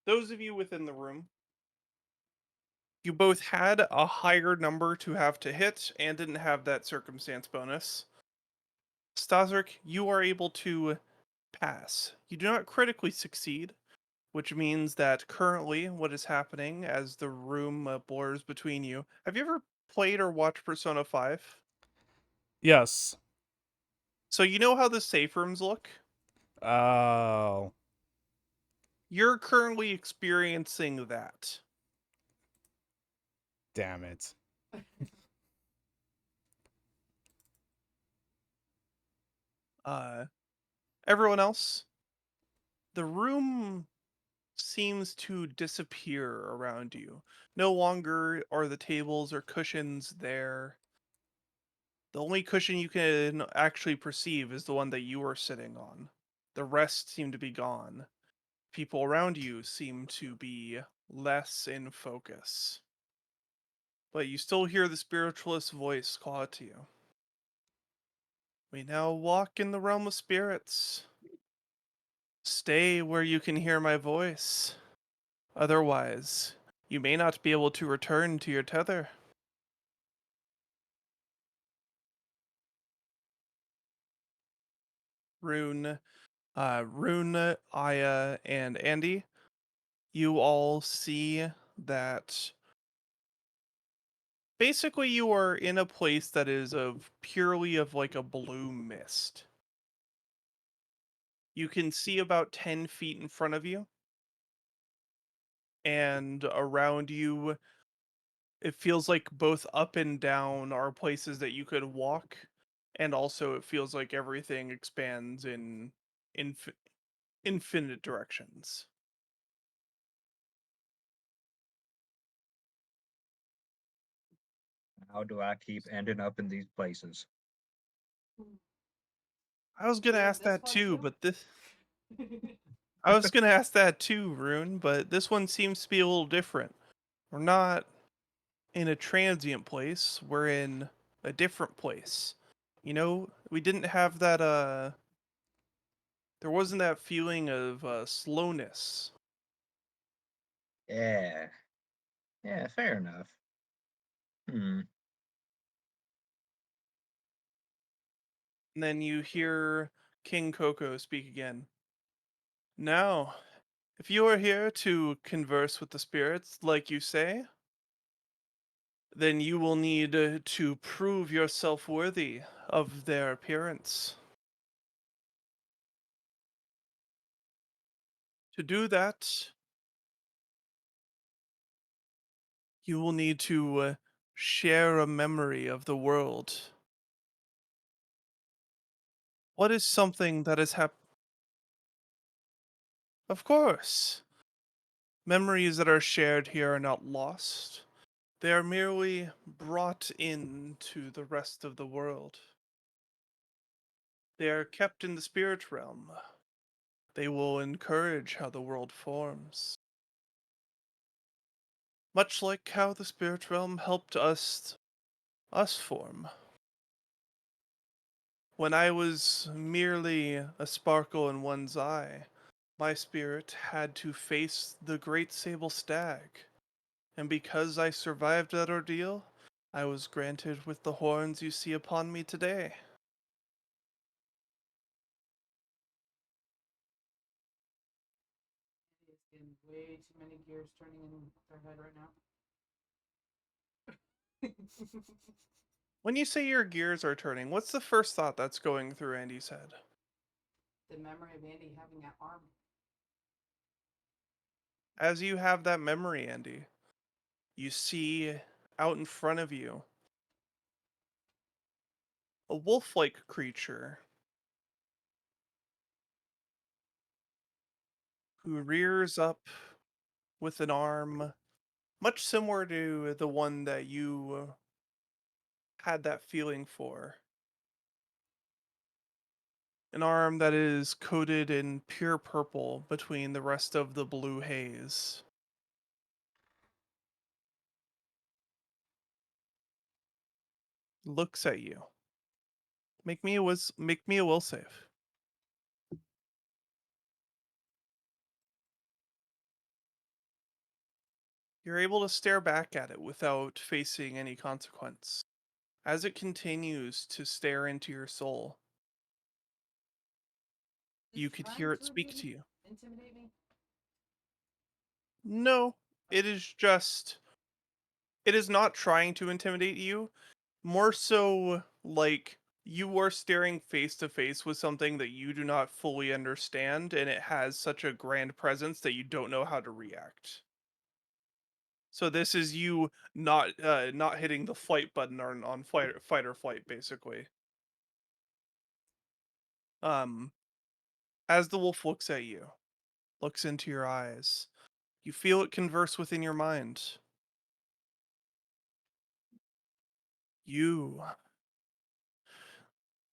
those of you within the room, you both had a higher number to have to hit and didn't have that circumstance bonus. Staszrich, you are able to pass. You do not critically succeed, which means that currently what is happening as the room blurs between you. Have you ever played or watched Persona 5? Yes. So you know how the safe rooms look? Oh. You're currently experiencing that. Damn it. Everyone else, the room seems to disappear around you. No longer are the tables or cushions there. The only cushion you can actually perceive is the one that you are sitting on. The rest seem to be gone. People around you seem to be less in focus. But you still hear the spiritualist voice call out to you. We now walk in the realm of spirits. Stay where you can hear my voice. Otherwise, you may not be able to return to your tether. Rune, Aya, and Andy, you all see that basically you are in a place that is purely of like a blue mist. You can see about 10 feet in front of you, and around you it feels like both up and down are places that you could walk, and also it feels like everything expands in infinite directions. How do I keep ending up in these places? I was gonna Yeah, ask this that one too, too? but this I was gonna ask that too, Rune, but this one seems to be a little different. We're not in a transient place, we're in a different place. You know, we didn't have that there wasn't that feeling of slowness. Yeah. Yeah, fair enough. Hmm. And then you hear King Coco speak again. Now, if you are here to converse with the spirits, like you say, then you will need to prove yourself worthy of their appearance. To do that, you will need to share a memory of the world. What is something that has happened? Of course. Memories that are shared here are not lost. They are merely brought into the rest of the world. They are kept in the spirit realm, They will encourage how the world forms. Much like how the spirit realm helped us form. When I was merely a sparkle in one's eye, my spirit had to face the great sable stag. And because I survived that ordeal, I was granted with the horns you see upon me today. It's getting way too many gears turning in their head right now. When you say your gears are turning, what's the first thought that's going through Andy's head? The memory of Andy having that arm. As you have that memory, Andy, you see out in front of you a wolf-like creature who rears up with an arm much similar to the one that you had that feeling for. An arm that is coated in pure purple between the rest of the blue haze. Looks at you. Make me a will save. You're able to stare back at it without facing any consequence. As it continues to stare into your soul, you could hear it speak to you. Intimidate me? No, it is not trying to intimidate you. More so like you are staring face to face with something that you do not fully understand, and it has such a grand presence that you don't know how to react. So this is you not hitting the flight button on fight or flight, basically. As the wolf looks at you, looks into your eyes, you feel it converse within your mind. You,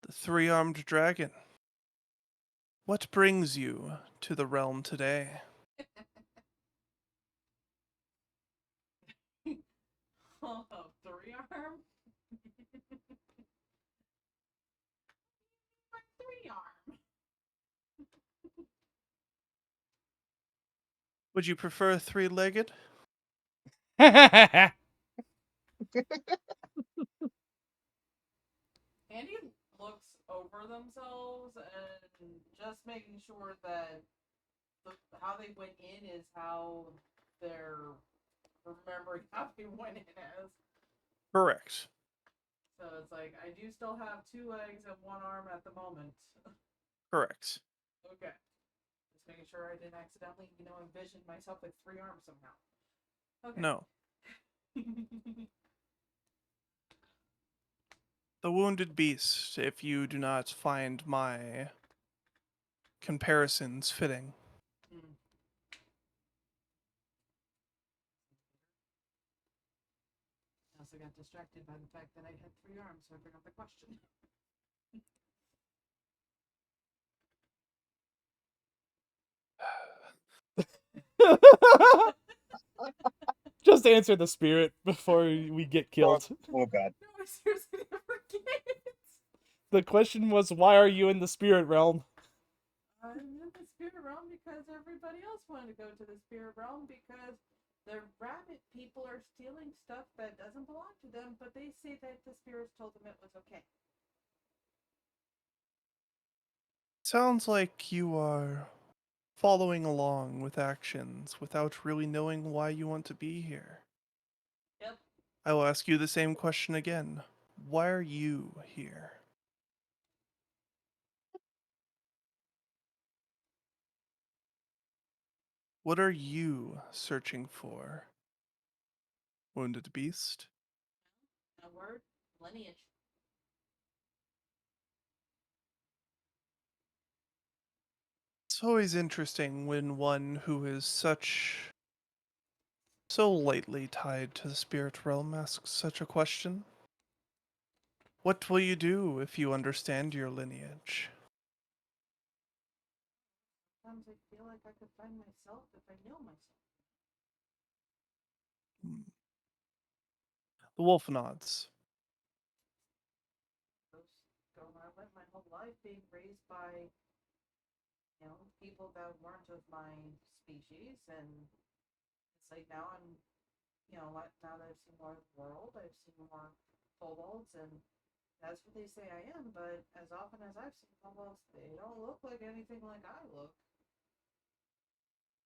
the three-armed dragon, what brings you to the realm today? Oh, three arm? My three arm. Would you prefer three-legged? Andy looks over themselves and just making sure that how they went in is how they're remembering how they went in as. Correct. So it's like, I do still have 2 legs and 1 arm at the moment. Correct. Okay. Just making sure I didn't accidentally, envision myself with 3 arms somehow. Okay. No. The wounded beast, if you do not find my comparisons fitting. Hmm. I also got distracted by the fact that I had 3 arms, so I forgot the question. Just answer the spirit before we get killed. Oh god. No, I seriously never get. The question was, why are you in the spirit realm? I'm in the spirit realm because everybody else wanted to go to the spirit realm because the rabbit people are stealing stuff that doesn't belong to them, but they say that the spirits told them it was okay. Sounds like you are following along with actions without really knowing why you want to be here. Yep. I will ask you the same question again. Why are you here? What are you searching for? Wounded beast? A word? Lineage. It's always interesting when one who is so lightly tied to the spirit realm asks such a question. What will you do if you understand your lineage? sometimes I feel like I could find myself if I knew myself. The wolf nods. I went my whole life being raised by, people that weren't of my species, and it's like now I'm, now that I've seen more of the world, I've seen more kobolds, and that's what they say I am, but as often as I've seen kobolds, they don't look like anything like I look.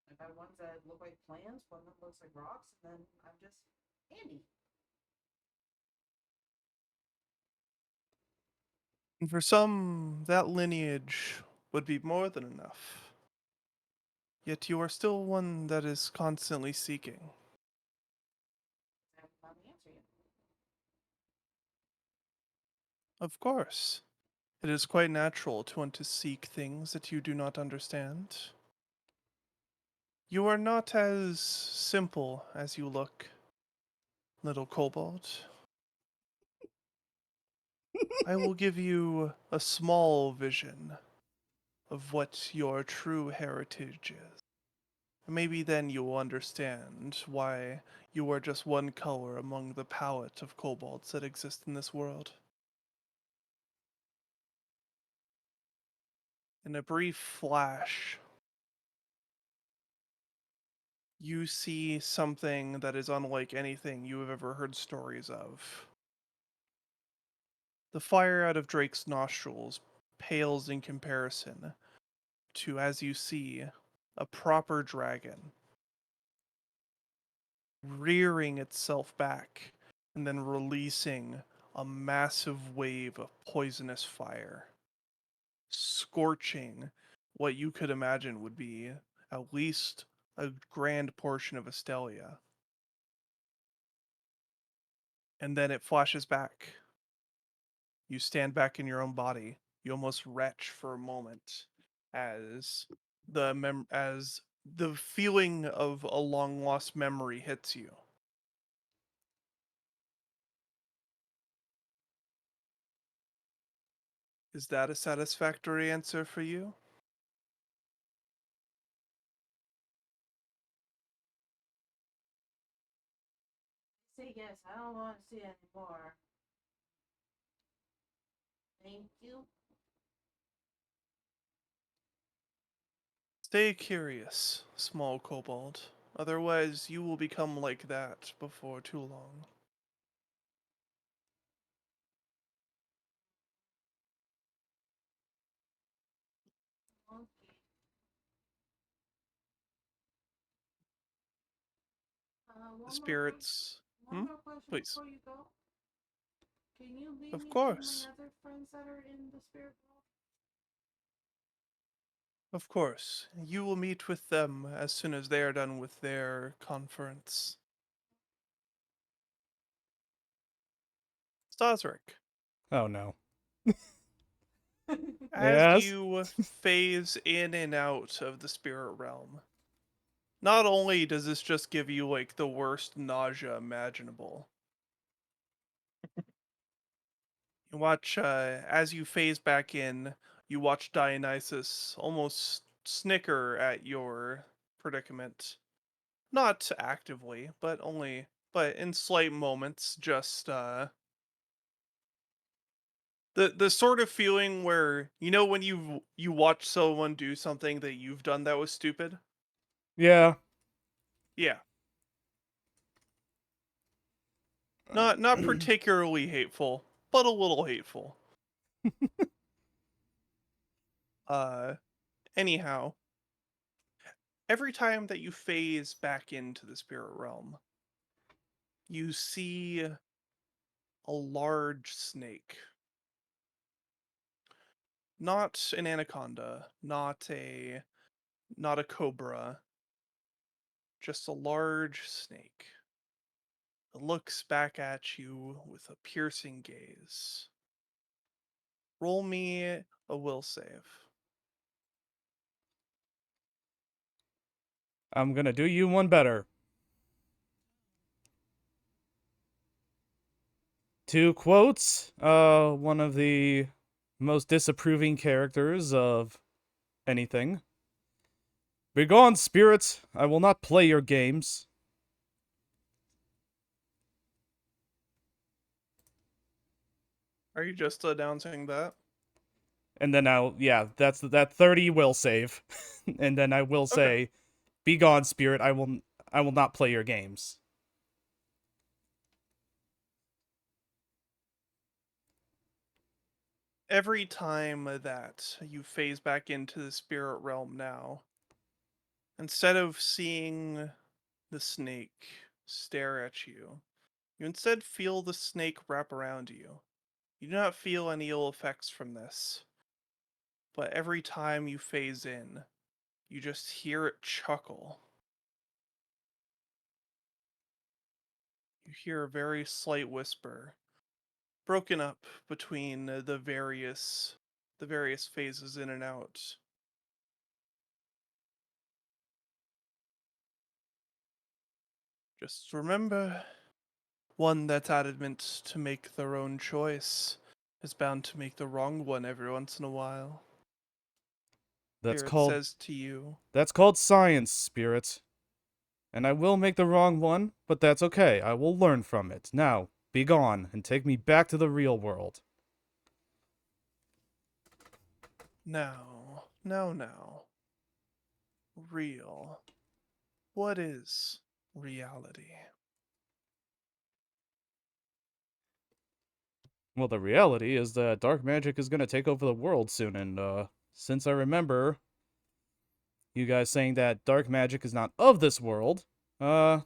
I've had ones that look like plants, one that looks like rocks, and then I'm just Andy. And for some, that lineage would be more than enough. Yet you are still one that is constantly seeking. I haven't found the answer yet. Of course. It is quite natural to want to seek things that you do not understand. You are not as simple as you look, little kobold. I will give you a small vision of what your true heritage is. Maybe then you will understand why you are just one color among the palette of kobolds that exist in this world. In a brief flash, you see something that is unlike anything you have ever heard stories of. The fire out of Drake's nostrils pales in comparison to, as you see, a proper dragon rearing itself back and then releasing a massive wave of poisonous fire, scorching what you could imagine would be at least a grand portion of Astelia. And then it flashes back. You stand back in your own body. You almost retch for a moment as the feeling of a long lost memory hits you. Is that a satisfactory answer for you? Say yes, I don't want to see it anymore. Thank you. Stay curious, small kobold. Otherwise, you will become like that before too long. Okay. The One more spirits. one more question Please. before you go. Can you lead Of me to course. my other friends that are in the spirit world? Of course. You will meet with them as soon as they are done with their conference. Staszrich, Oh no. as Yes. you phase in and out of the spirit realm, not only does this just give you like the worst nausea imaginable, you watch as you phase back in, you watch Dionysus almost snicker at your predicament. Not actively, but in slight moments, just the sort of feeling where when you watch someone do something that you've done that was stupid. Yeah. Yeah. Not particularly hateful, but a little hateful. Uh Anyhow, every time that you phase back into the spirit realm, you see a large snake. Not an anaconda, not a cobra, just a large snake. It looks back at you with a piercing gaze. Roll me a will save. I'm gonna do you one better. Two quotes. One of the most disapproving characters of anything. Begone, spirit! I will not play your games. Are you just announcing that? And then that 30 will save. And then I will say, Begone, spirit, I will not play your games. Every time that you phase back into the spirit realm now, instead of seeing the snake stare at you, you instead feel the snake wrap around you. You do not feel any ill effects from this, but every time you phase in, you just hear it chuckle. You hear a very slight whisper, broken up between the various phases in and out. Just remember, one that's adamant to make their own choice is bound to make the wrong one every once in a while. That's Spirit called says to you, That's called science, spirit. And I will make the wrong one, but that's okay. I will learn from it. Now, be gone and take me back to the real world. now. Real. What is reality? Well, the reality is that dark magic is going to take over the world soon, and since I remember you guys saying that dark magic is not of this world, what are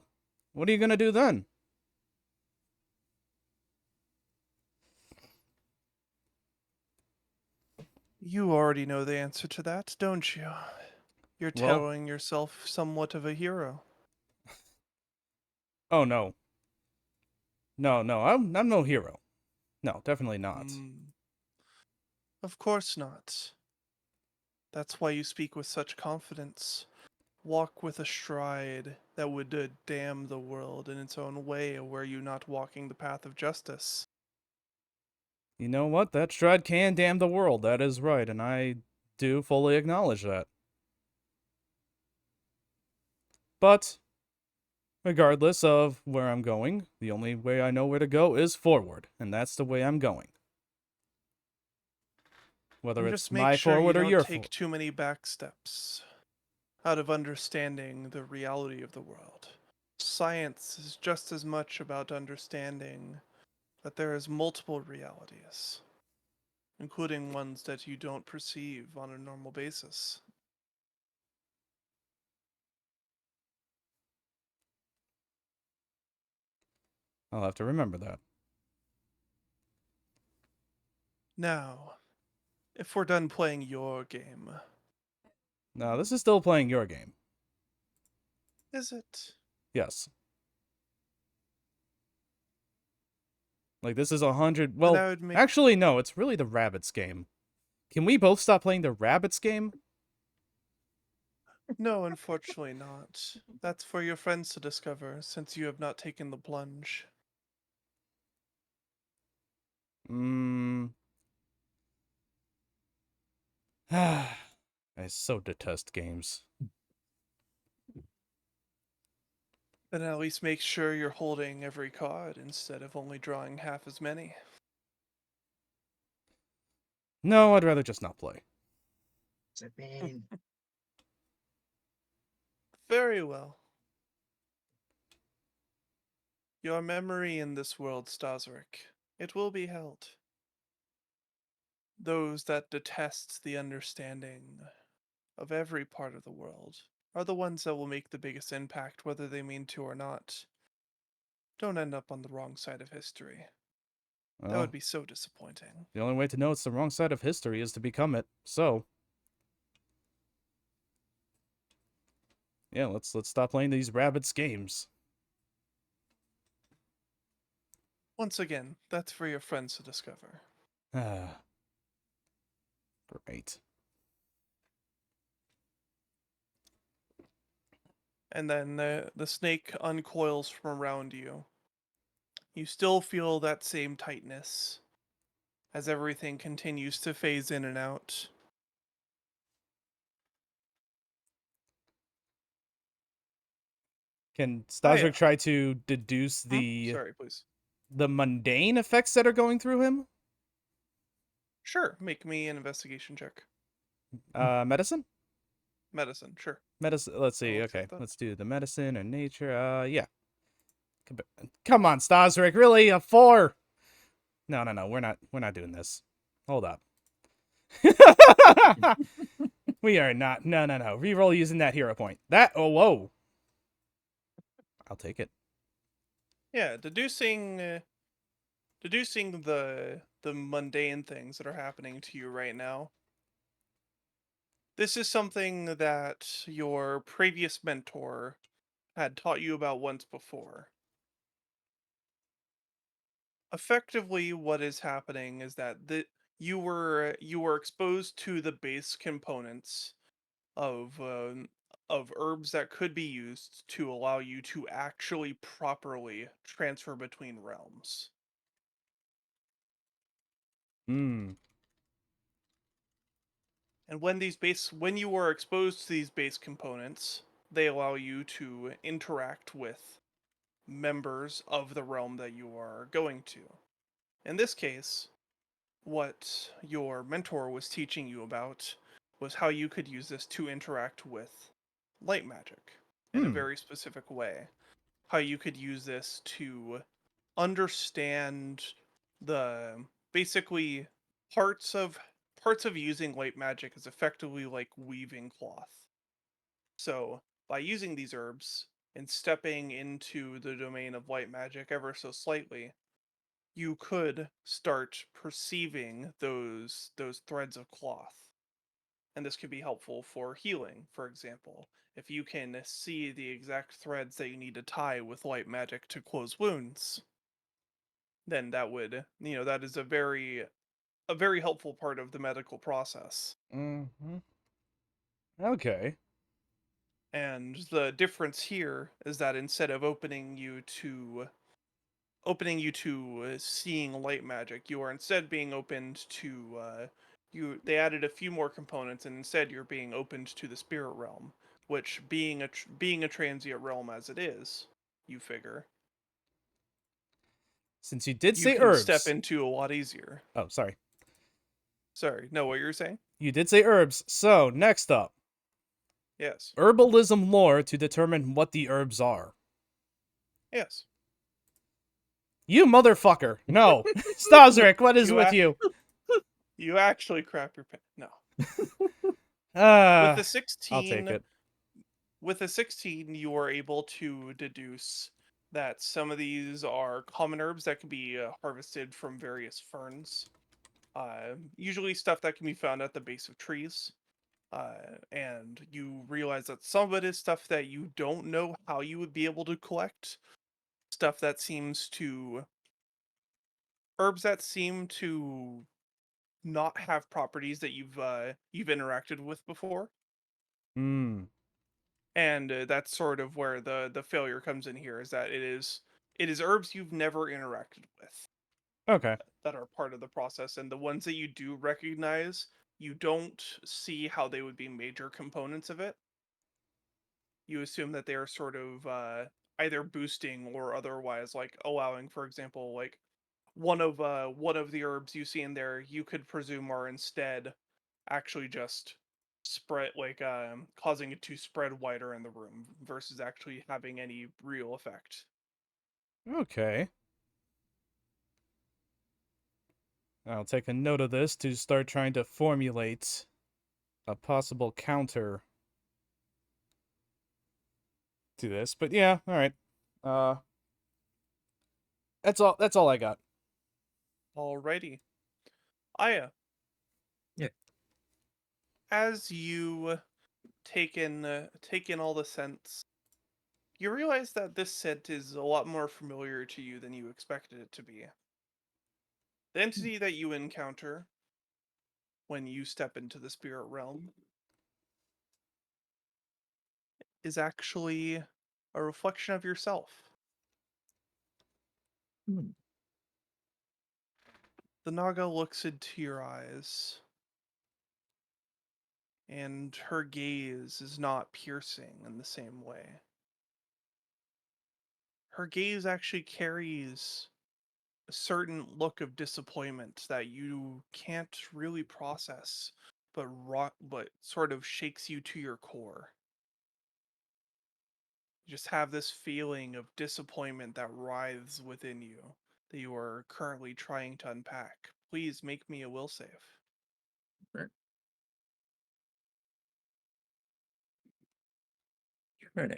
you going to do then? You already know the answer to that, don't you? You're Well- telling yourself somewhat of a hero. Oh, no. No, I'm no hero. No, definitely not. Of course not. That's why you speak with such confidence. Walk with a stride that would damn the world in its own way, were you not walking the path of justice. You know what? That stride can damn the world. That is right, and I do fully acknowledge that. But, regardless of where I'm going, the only way I know where to go is forward, and that's the way I'm going. Whether And it's just make my sure you forward or don't your take forward. too many back steps out of understanding the reality of the world. Science is just as much about understanding that there is multiple realities, including ones that you don't perceive on a normal basis. I'll have to remember that. Now, if we're done playing your game, Now, this is still playing your game. is it? Yes. Like, this is 100... Then Well, I would make actually, no, it's really the rabbits game. Can we both stop playing the rabbits game? No, unfortunately not. That's for your friends to discover, since you have not taken the plunge. I so detest games. Then at least make sure you're holding every card instead of only drawing half as many. No, I'd rather just not play. What's it mean? Very well. Your memory in this world, Staszrich, it will be held. Those that detest the understanding of every part of the world are the ones that will make the biggest impact, whether they mean to or not. Don't end up on the wrong side of history. That Well, would be so disappointing. the only way to know it's the wrong side of history is to become it. So, yeah, let's stop playing these rabbits games. Once again, that's for your friends to discover. Ah. Great. And then the snake uncoils from around you. You still feel that same tightness as everything continues to phase in and out. Can Oh, Staszrich yeah. try to deduce Sorry, please. the mundane effects that are going through him? Sure, make me an investigation check. Medicine? Medicine, sure. Medicine. Let's see. I'll Okay, accept that. let's do the medicine or nature. Yeah. Come on, Staszrich. Really, a 4? No. We're not doing this. Hold up. We are not. No. Reroll using that hero point. That. Oh, whoa. I'll take it. Yeah, deducing the mundane things that are happening to you right now. This is something that your previous mentor had taught you about once before. Effectively, what is happening is that you were exposed to the base components of herbs that could be used to allow you to actually properly transfer between realms. Hmm. And when you are exposed to these base components, they allow you to interact with members of the realm that you are going to. In this case, what your mentor was teaching you about was how you could use this to interact with light magic in a very specific way. How you could use this to understand the basically parts of using light magic is effectively like weaving cloth. So by using these herbs and stepping into the domain of light magic ever so slightly, you could start perceiving those threads of cloth. And this could be helpful for healing, for example. If you can see the exact threads that you need to tie with light magic to close wounds, then that would, that is a very helpful part of the medical process. Mm-hmm. Okay. And the difference here is that instead of opening you to seeing light magic, you are instead being opened to they added a few more components, and instead you're being opened to the spirit realm, which being a transient realm as it is, you figure Since you did you say can step herbs. into a lot easier. Oh, sorry. Sorry, no, what you're saying? You did say herbs. So, next up. Yes. Herbalism lore to determine what the herbs are. Yes. You motherfucker. No. Staszrich, what is You with ac- you? You actually crap your pants. No. With the I'll take 16, it. you are able to deduce that some of these are common herbs that can be harvested from various ferns. Usually stuff that can be found at the base of trees. And you realize that some of it is stuff that you don't know how you would be able to collect. Stuff that herbs that seem to not have properties that you've interacted with before. Hmm. And that's sort of where the failure comes in here, is that it is herbs you've never interacted with Okay. that are part of the process, and the ones that you do recognize, you don't see how they would be major components of it. You assume that they are sort of either boosting or otherwise, like allowing, for example, like one of the herbs you see in there, you could presume are instead actually just spread, like causing it to spread wider in the room versus actually having any real effect. Okay. I'll take a note of this to start trying to formulate a possible counter to this. But yeah, all right. Uh that's all I got. Alrighty. Aya, Yeah. as you take in all the scents, you realize that this scent is a lot more familiar to you than you expected it to be. The entity that you encounter when you step into the spirit realm is actually a reflection of yourself. Hmm. The Naga looks into your eyes, and her gaze is not piercing in the same way. her gaze actually carries a certain look of disappointment that you can't really process, but sort of shakes you to your core. You just have this feeling of disappointment that writhes within you that you are currently trying to unpack. Please make me a will save. Rune.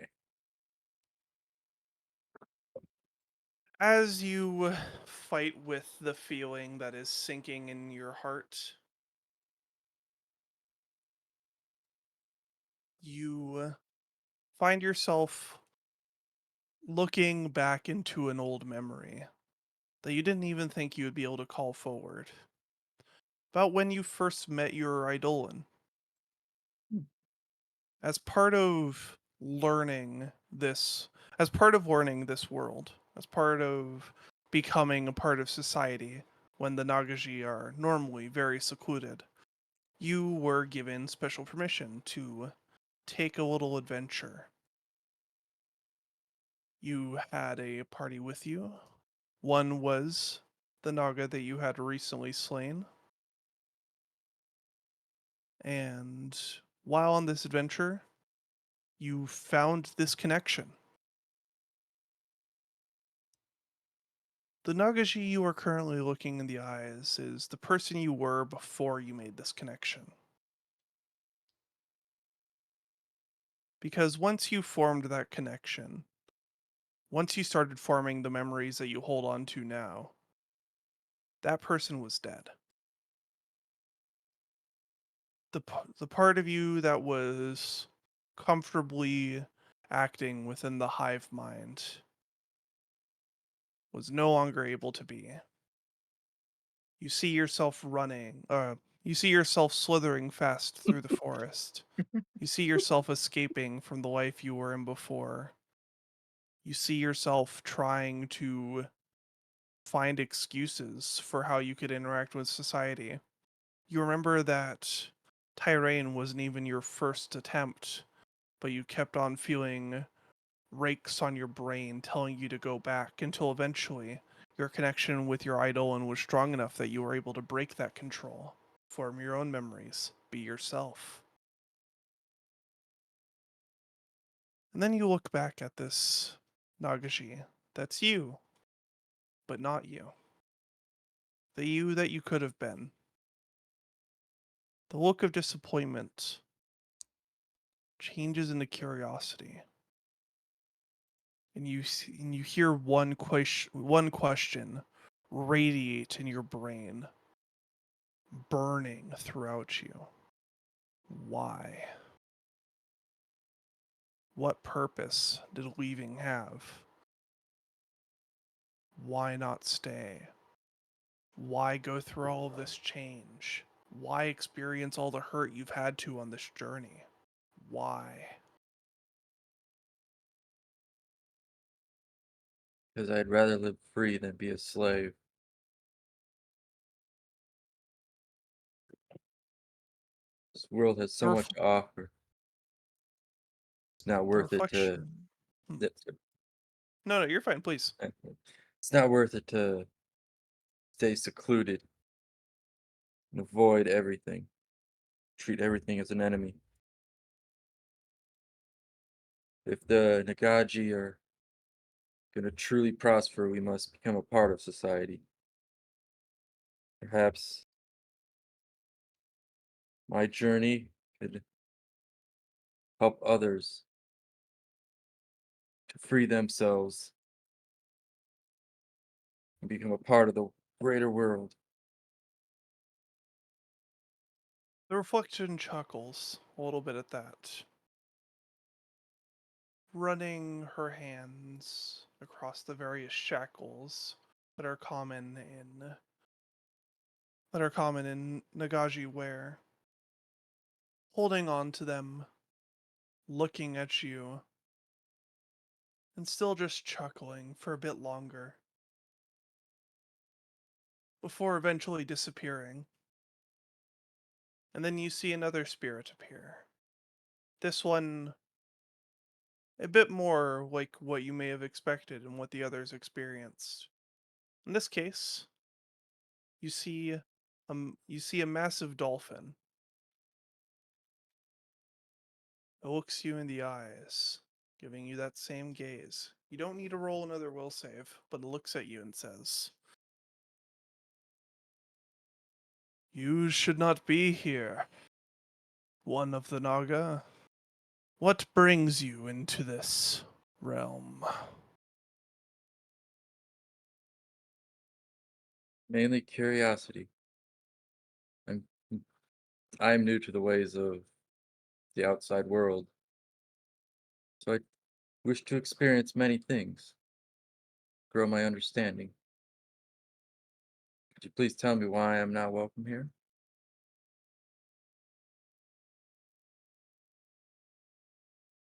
As you fight with the feeling that is sinking in your heart, you find yourself looking back into an old memory that you didn't even think you would be able to call forward. About when you first met your Eidolon. As part of learning this, as part of learning this world, as part of becoming a part of society, when the Nagaji are normally very secluded, you were given special permission to take a little adventure. You had a party with you. One was the Naga that you had recently slain. And while on this adventure, you found this connection. The Nagaji you are currently looking in the eyes is the person you were before you made this connection. Because once you formed that connection, once you started forming the memories that you hold on to now, that person was dead. The part of you that was comfortably acting within the hive mind was no longer able to be. You see yourself running, you see yourself slithering fast through the forest. You see yourself escaping from the life you were in before. You see yourself trying to find excuses for how you could interact with society. You remember that Tyrain wasn't even your first attempt, but you kept on feeling rakes on your brain telling you to go back until eventually your connection with your Eidolon was strong enough that you were able to break that control, form your own memories, be yourself. And then you look back at this Nagaji. That's you, but not you. The you that you could have been. The look of disappointment changes into curiosity. And you hear one question radiate in your brain, burning throughout you. Why? What purpose did leaving have? Why not stay? Why go through all of this change? Why experience all the hurt you've had to on this journey? Why? Because I'd rather live free than be a slave. This world has so much to offer. It's not worth it to. Reflection. No, you're fine, please. It's not worth it to stay secluded and avoid everything. Treat everything as an enemy. If the Nagaji are going to truly prosper, we must become a part of society. Perhaps my journey could help others to free themselves and become a part of the greater world. The reflection chuckles a little bit at that, running her hands across the various shackles that are common in Nagaji wear, holding on to them, looking at you, and still just chuckling for a bit longer before eventually disappearing. And then you see another spirit appear. This one a bit more like what you may have expected and what the others experienced. In this case, you see a massive dolphin. It looks you in the eyes, giving you that same gaze. You don't need to roll another will save, but it looks at you and says, "You should not be here, one of the Naga. What brings you into this realm?" Mainly curiosity. I'm I'm new to the ways of the outside world, so I wish to experience many things, grow my understanding. Could you please tell me why I'm not welcome here?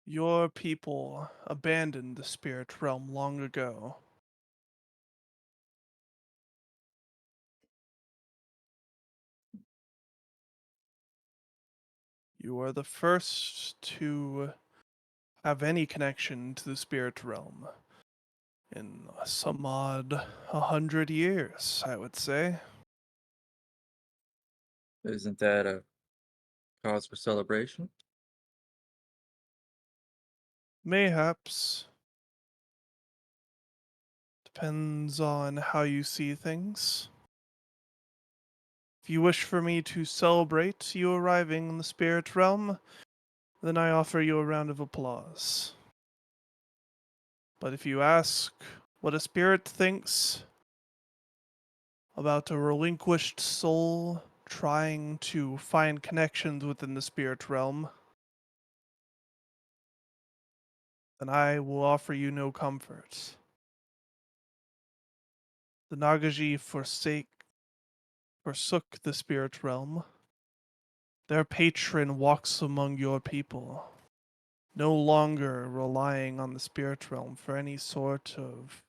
Your people abandoned the spirit realm long ago. You are the first to have any connection to the spirit realm in some odd 100 years, I would say. Isn't that a cause for celebration? Mayhaps. Depends on how you see things. If you wish for me to celebrate you arriving in the spirit realm, then I offer you a round of applause. But if you ask what a spirit thinks about a relinquished soul trying to find connections within the spirit realm, then I will offer you no comfort. The Nagaji forsook the spirit realm. Their patron walks among your people, no longer relying on the spirit realm for any sort of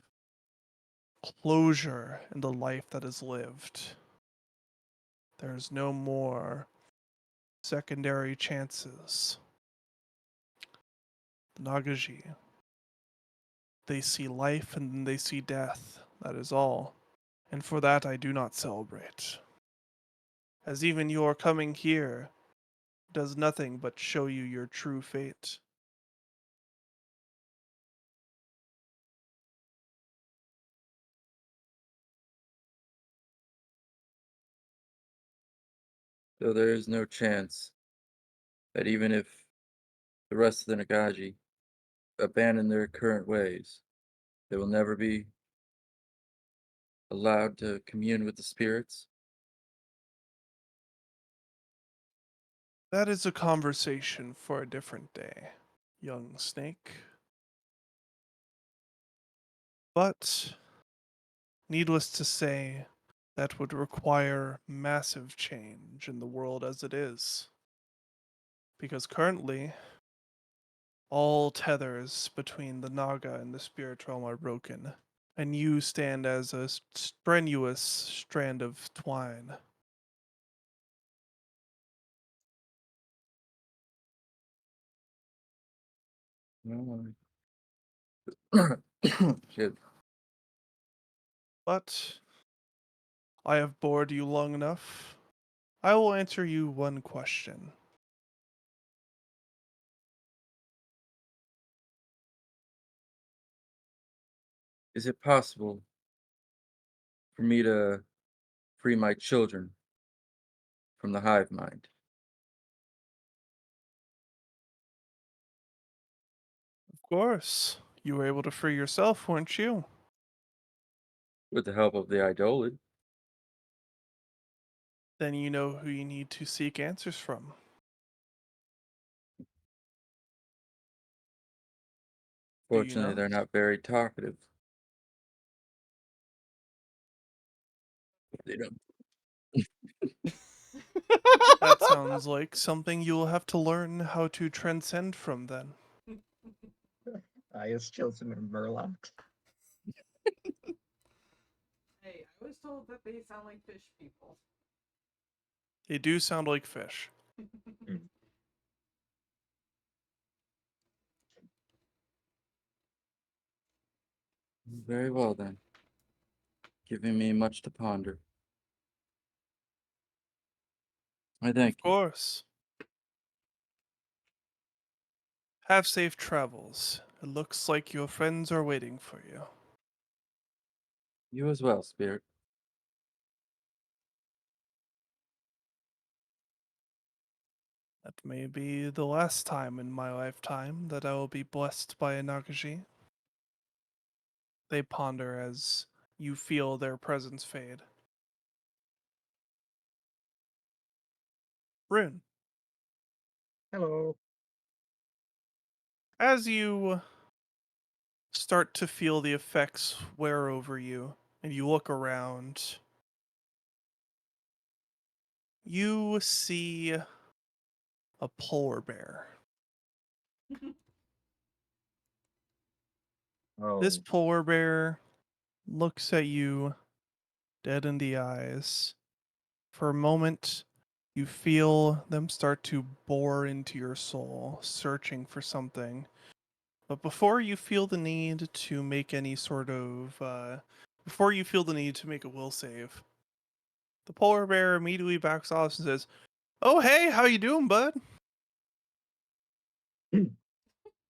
closure in the life that is lived. There's no more secondary chances. The Nagaji, they see life and then they see death. That is all. And for that I do not celebrate. As even your coming here does nothing but show you your true fate. So there is no chance that even if the rest of the Nagaji abandon their current ways, they will never be allowed to commune with the spirits? That is a conversation for a different day, young snake. But, needless to say, that would require massive change in the world as it is. Because currently, all tethers between the Naga and the spirit realm are broken, and you stand as a strenuous strand of twine. No. Shit. But I have bored you long enough. I will answer you one question. Is it possible for me to free my children from the hive mind? Of course, you were able to free yourself, weren't you? With the help of the Eidolon? Then you know who you need to seek answers from. Do you Fortunately, know? they're not very talkative. They don't. That sounds like something you will have to learn how to transcend from then. Ice children and Murlocs. Hey, I was told that they sound like fish people. They do sound like fish. Very well then. Giving me much to ponder. I thank Of course. Have safe travels. It looks like your friends are waiting for you. you as well, Spirit. That may be the last time in my lifetime that I will be blessed by a Nagaji. They ponder as you feel their presence fade. Rune, Hello. as you start to feel the effects wear over you, and you look around, you see a polar bear. Oh, This polar bear looks at you dead in the eyes. For a moment, you feel them start to bore into your soul, searching for something. But before you feel the need to make any sort of, before you feel the need to make a will save, the polar bear immediately backs off and says, "Oh hey, how you doing, bud?"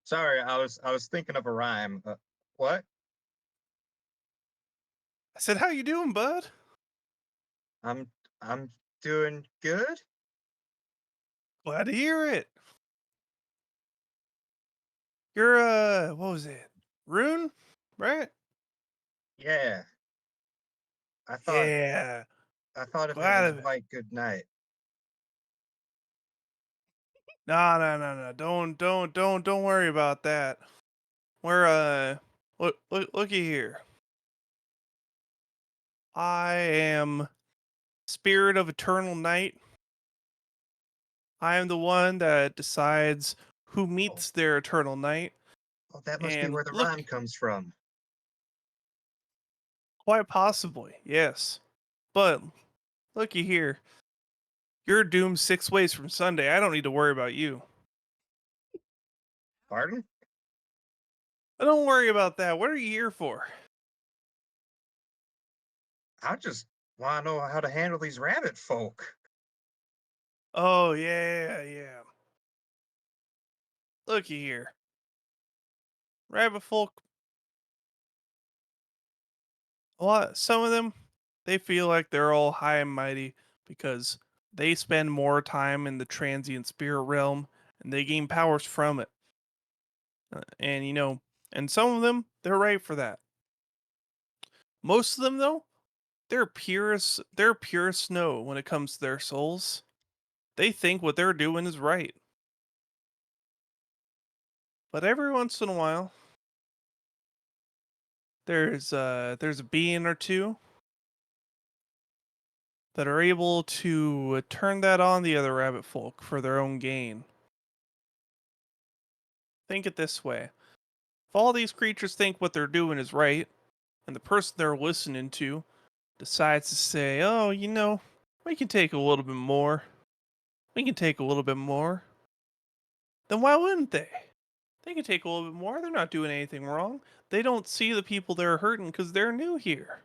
sorry. I was thinking of a rhyme. What? I said, "How you doing, bud?" I'm I'm doing good. Glad to hear it. You're what was it? Rune, right? Yeah. I thought Yeah. I thought if it Glad was of it. white, good night. No, no, no, no. Don't worry about that. We're looky here. I am spirit of eternal night. I am the one that decides who Oh, meets their eternal night. oh, that must be And where the rhyme look, comes from. quite possibly, yes. But looky here. You're doomed 6 ways from Sunday. I don't need to worry about you. Pardon? But don't worry about that. What are you here for? I just want to know how to handle these rabbit folk. Oh, yeah, yeah. Looky here. Rabbit folk, some of them, they feel like they're all high and mighty because they spend more time in the transient spirit realm and they gain powers from it. And and some of them, they're right for that. Most of them though, they're pure snow when it comes to their souls. They think what they're doing is right. But every once in a while, there's a being or two that are able to turn that on the other rabbit folk for their own gain. Think it this way. If all these creatures think what they're doing is right, and the person they're listening to decides to say, "Oh, we can take a little bit more. We can take a little bit more," then why wouldn't they? They can take a little bit more. They're not doing anything wrong. They don't see the people they're hurting because they're new here.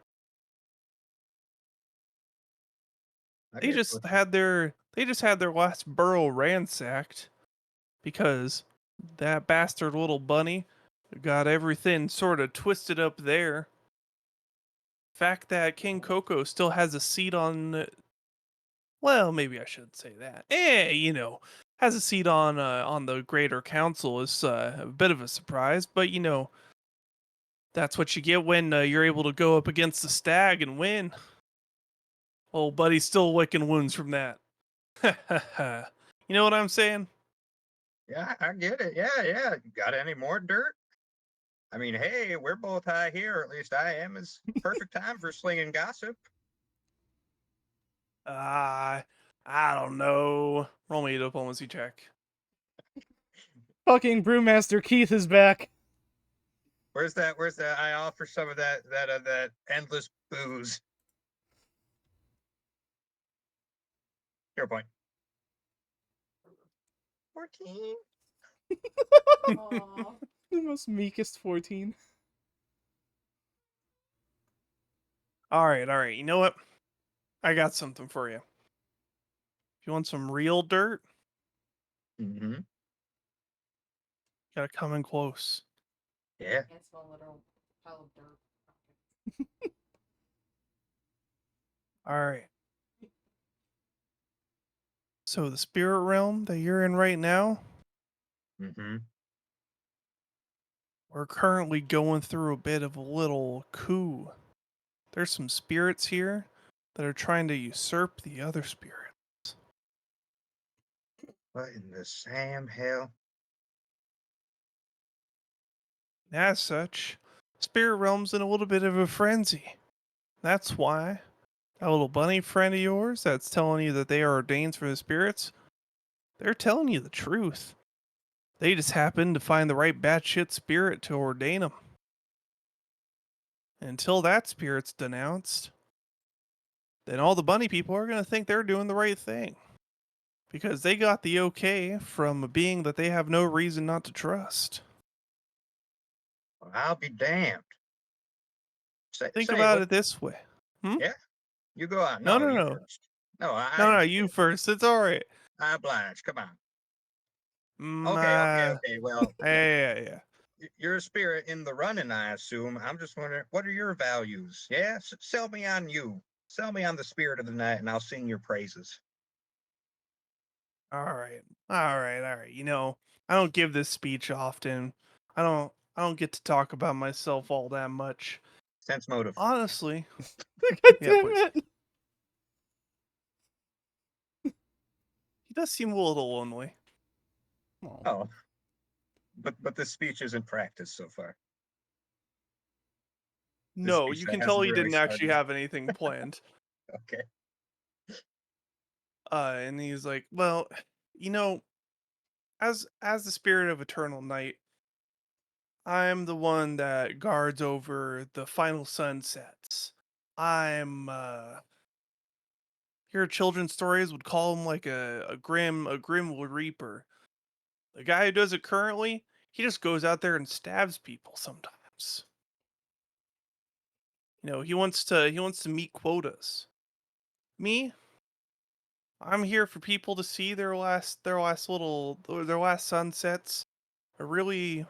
I They get just what you. had their last burrow ransacked because that bastard little bunny got everything sort of twisted up there. Fact that King Coco still has a seat on, well, maybe I shouldn't say that. Has a seat on the Greater Council is a bit of a surprise, but that's what you get when you're able to go up against the stag and win. Old buddy's still licking wounds from that. You know what I'm saying? Yeah, I get it. Yeah, yeah. You got any more dirt? I mean, hey, we're both high here, or at least I am. It's perfect time for slinging gossip. Uh, I don't know. Roll me a diplomacy check. Fucking Brewmaster Keith is back. Where's that? Where's that? I offer some of that endless booze. Your point. 14. Aw. The most meekest 14. All right. You know what? I got something for you. If you want some real dirt, Mm-hmm. gotta come in close. Yeah. Can't smell a little pile of dirt. All right. So the spirit realm that you're in right now, Mm-hmm. we're currently going through a bit of a little coup. There's some spirits here that are trying to usurp the other spirit. What in the Sam hell? As such, spirit realm's in a little bit of a frenzy. That's why that little bunny friend of yours that's telling you that they are ordained for the spirits, they're telling you the truth. They just happen to find the right batshit spirit to ordain them. Until that spirit's denounced, then all the bunny people are going to think they're doing the right thing. Because they got the okay from a being that they have no reason not to trust. Well, I'll be damned. Think Say about what? it this way. Yeah. You go on. No, No, no, you no. first. No, No, you first. It's all right. I oblige. Come on. Mm, Okay. Well, yeah. you're a spirit in the running, I assume. I'm just wondering, what are your values? Yeah, sell me on you. Sell me on the spirit of the night, and I'll sing your praises. All right. You know, I don't give this speech often. I don't get to talk about myself all that much. Sense motive. Honestly. God Yeah, damn please. it. He does seem a little lonely. Oh, but the speech isn't practiced so far. The No, speech you that can tell hasn't he really didn't actually started. have anything planned. Okay. And he's like, well, you know, as the spirit of eternal night, I'm the one that guards over the final sunsets. I'm Your children's stories would call him like a grim reaper. The guy who does it currently, he just goes out there and stabs people sometimes. You know, he wants to meet quotas. Me, I'm here for people to see their last sunsets, or really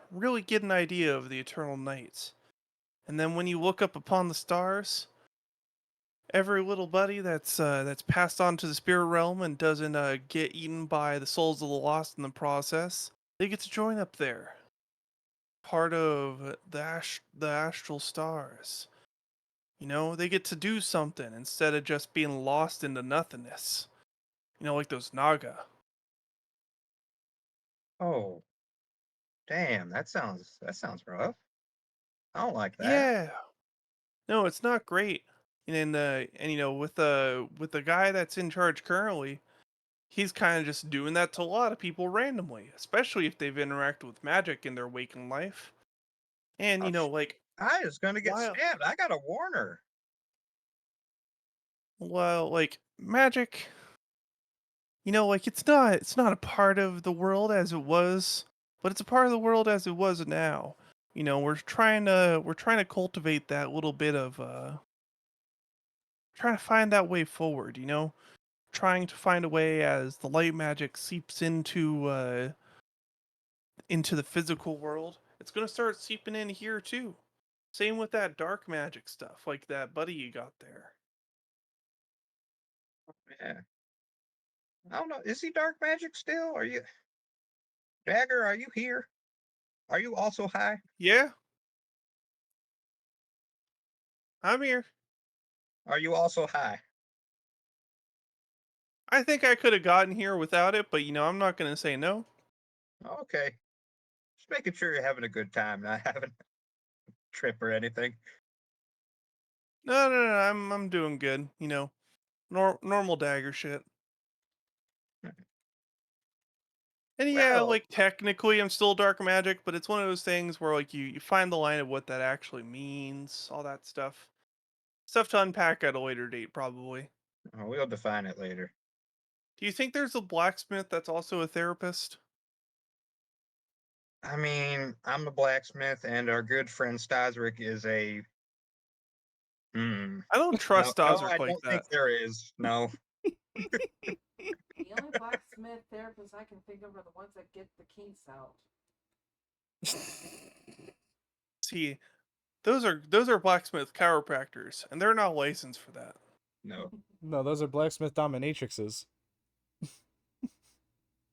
get an idea of the eternal nights. And then when you look up upon the stars, every little buddy that's passed on to the spirit realm and doesn't get eaten by the souls of the lost in the process, they get to join up there, part of the astral stars. You know, they get to do something instead of just being lost into nothingness. You know, like those Naga. Oh, damn. That sounds rough. I don't like that. Yeah. No, it's not great. And you know, with the guy that's in charge currently, he's kind of just doing that to a lot of people randomly, especially if they've interacted with magic in their waking life. And Oh, you know, like I is gonna get while stabbed. I gotta warn her. well, like magic, you know, like it's not a part of the world as it was, but it's a part of the world as it was now. You know, we're trying to cultivate that little bit of trying to find that way forward, you know? Trying to find a way as the light magic seeps into the physical world. It's going to start seeping in here too. Same with that dark magic stuff, like that buddy you got there. Yeah. I don't know. Is he dark magic still? Are you Dagger? Are you here? Are you also high? Yeah, I'm here. Are you also high? I think I could have gotten here without it, but you know, I'm not going to say no. Okay. Just making sure you're having a good time, not having a trip or anything. No, I'm doing good. You know, normal dagger shit. And yeah, Well, like technically I'm still dark magic, but it's one of those things where like you find the line of what that actually means, all that stuff. Stuff to unpack at a later date, probably. we'll define it later. Do you think there's a blacksmith that's also a therapist? I mean, I'm a blacksmith, and our good friend Staszrich is a Hmm. I don't trust No, Staszrich I like don't that. think there is. No. The only blacksmith therapists I can think of are the ones that get the kinks out. See, those are blacksmith chiropractors, and they're not licensed for that. No. No, those are blacksmith dominatrixes.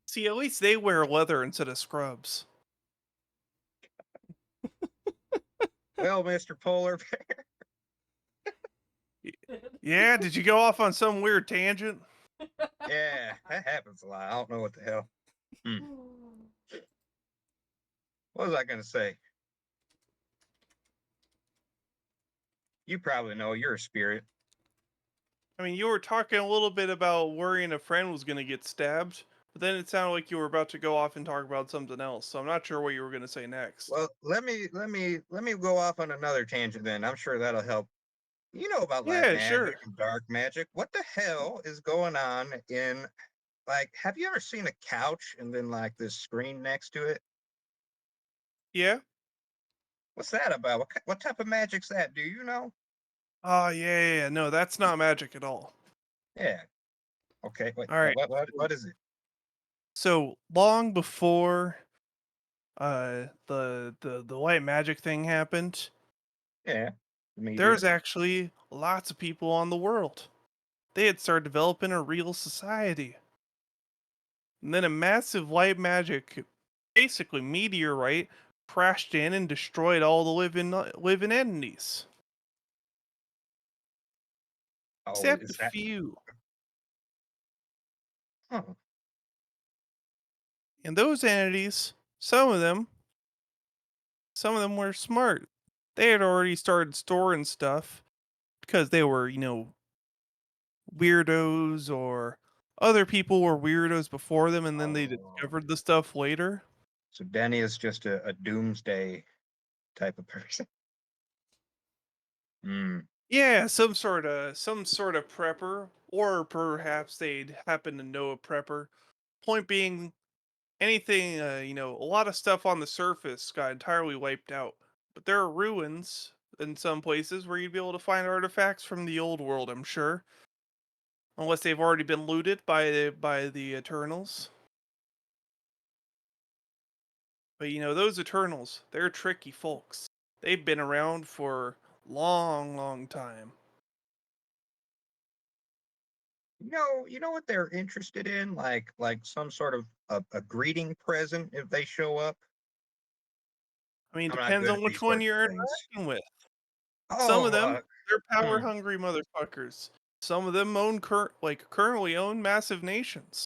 See, at least they wear leather instead of scrubs. Well, Mr. Polar Yeah, did you go off on some weird tangent? Yeah, that happens a lot. I don't know what the hell. What was I going to say? You probably know. You're a spirit. I mean, you were talking a little bit about worrying a friend was going to get stabbed, but then it sounded like you were about to go off and talk about something else. So I'm not sure what you were going to say next. Well, let me go off on another tangent then. I'm sure that'll help. You know about black Yeah, magic sure. and dark magic. What the hell is going on in, like, have you ever seen a couch and then like this screen next to it? Yeah. What's that about? What type of magic's that? Do you know? Oh, yeah. No, that's not magic at all. Yeah. Okay. Wait. All right. What is it? So long before the white magic thing happened, Yeah. The meteor. there's actually lots of people on the world. They had started developing a real society. And then a massive white magic, basically meteorite, crashed in and destroyed all the living entities. Oh, Except is a that? few. Huh. And those entities, some of them were smart. They had already started storing stuff because they were, weirdos, or other people were weirdos before them and then they Oh. discovered the stuff later. So Denny is just a doomsday type of person. Hmm. Yeah, some sort of prepper, or perhaps they'd happen to know a prepper. Point being, anything, a lot of stuff on the surface got entirely wiped out. But there are ruins in some places where you'd be able to find artifacts from the old world, I'm sure. Unless they've already been looted by the Eternals. But those Eternals, they're tricky folks. They've been around for long, long time. You know what they're interested in? Like some sort of a greeting present if they show up. I mean, I'm not depends good on at which these one sorts you're of things. interacting with. Some of Oh, them, they're power hmm. hungry motherfuckers. Some of them currently own massive nations.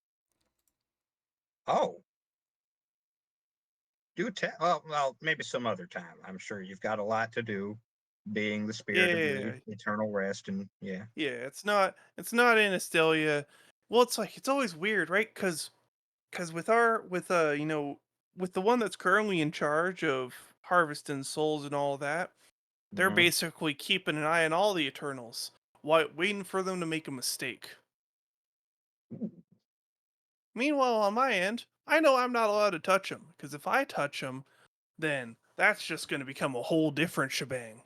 Oh, do tell. Well, maybe some other time. I'm sure you've got a lot to do, being the spirit of Yeah, the eternal rest, and yeah. yeah. It's not in Astelia. Well, it's always weird, right? Because with with the one that's currently in charge of harvesting souls and all that, they're Mhm. basically keeping an eye on all the Eternals, waiting for them to make a mistake. Meanwhile, on my end, I know I'm not allowed to touch them, because if I touch them, then that's just going to become a whole different shebang.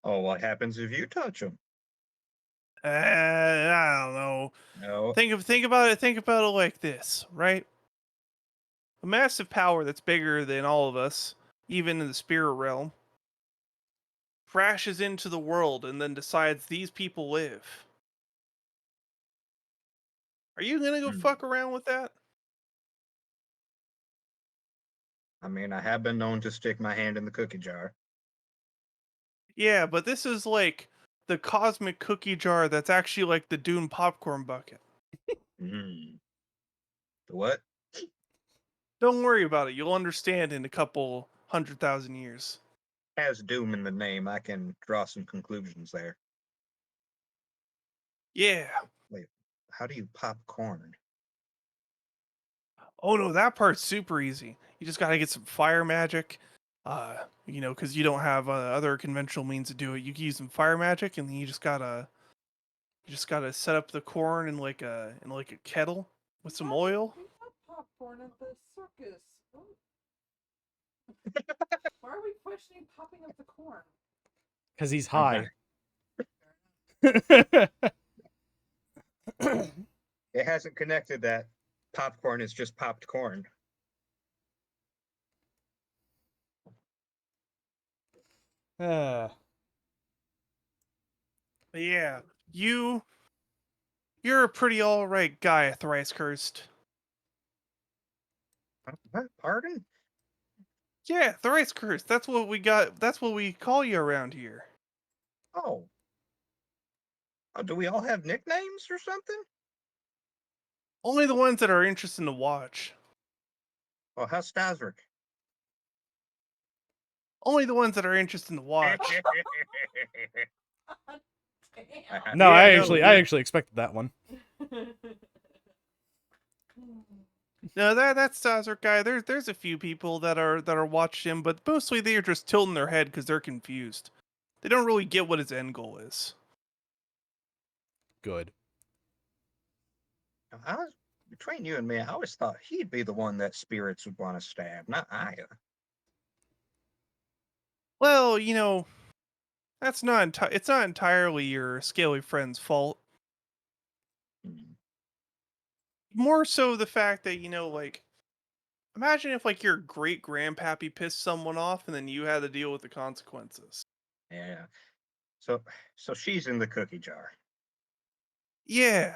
Oh, what happens if you touch them? I don't know. No. Think about it. Think about it like this, right? A massive power that's bigger than all of us, even in the spirit realm, crashes into the world and then decides these people live. Are you gonna go Hmm. fuck around with that? I mean, I have been known to stick my hand in the cookie jar. Yeah, but this is like the cosmic cookie jar that's actually like the Dune popcorn bucket. Hmm. The what? Don't worry about it. You'll understand in a couple 100,000 years. Has doom in the name. I can draw some conclusions there. Yeah. Wait, how do you pop corn? Oh no, that part's super easy. You just gotta get some fire magic. Because you don't have other conventional means to do it. You can use some fire magic, and then you just gotta set up the corn in like a kettle with some oil. We have popcorn at the circus. Why are we questioning popping up the corn? Because he's Okay. high. It hasn't connected that popcorn is just popped corn. Uh, But yeah, you're a pretty all right guy, thrice cursed. What? Pardon? Yeah, thrice cursed. That's what we got. That's what we call you around here. Oh. Oh, do we all have nicknames or something? Only the ones that are interesting to watch. Well, how's Staszrich? Only the ones that are interesting to watch. Damn. no, Yeah, I no, actually, yeah. I actually expected that one. No, that's Staszrich guy. There's a few people that are watching him, but mostly they are just tilting their head because they're confused. They don't really get what his end goal is. Good. I was, between you and me, I always thought he'd be the one that spirits would want to stab, not Aya. Well, that's not it's not entirely your scaly friend's fault. Hmm. More so the fact that like, imagine if like your great grandpappy pissed someone off and then you had to deal with the consequences. Yeah. So she's in the cookie jar. Yeah.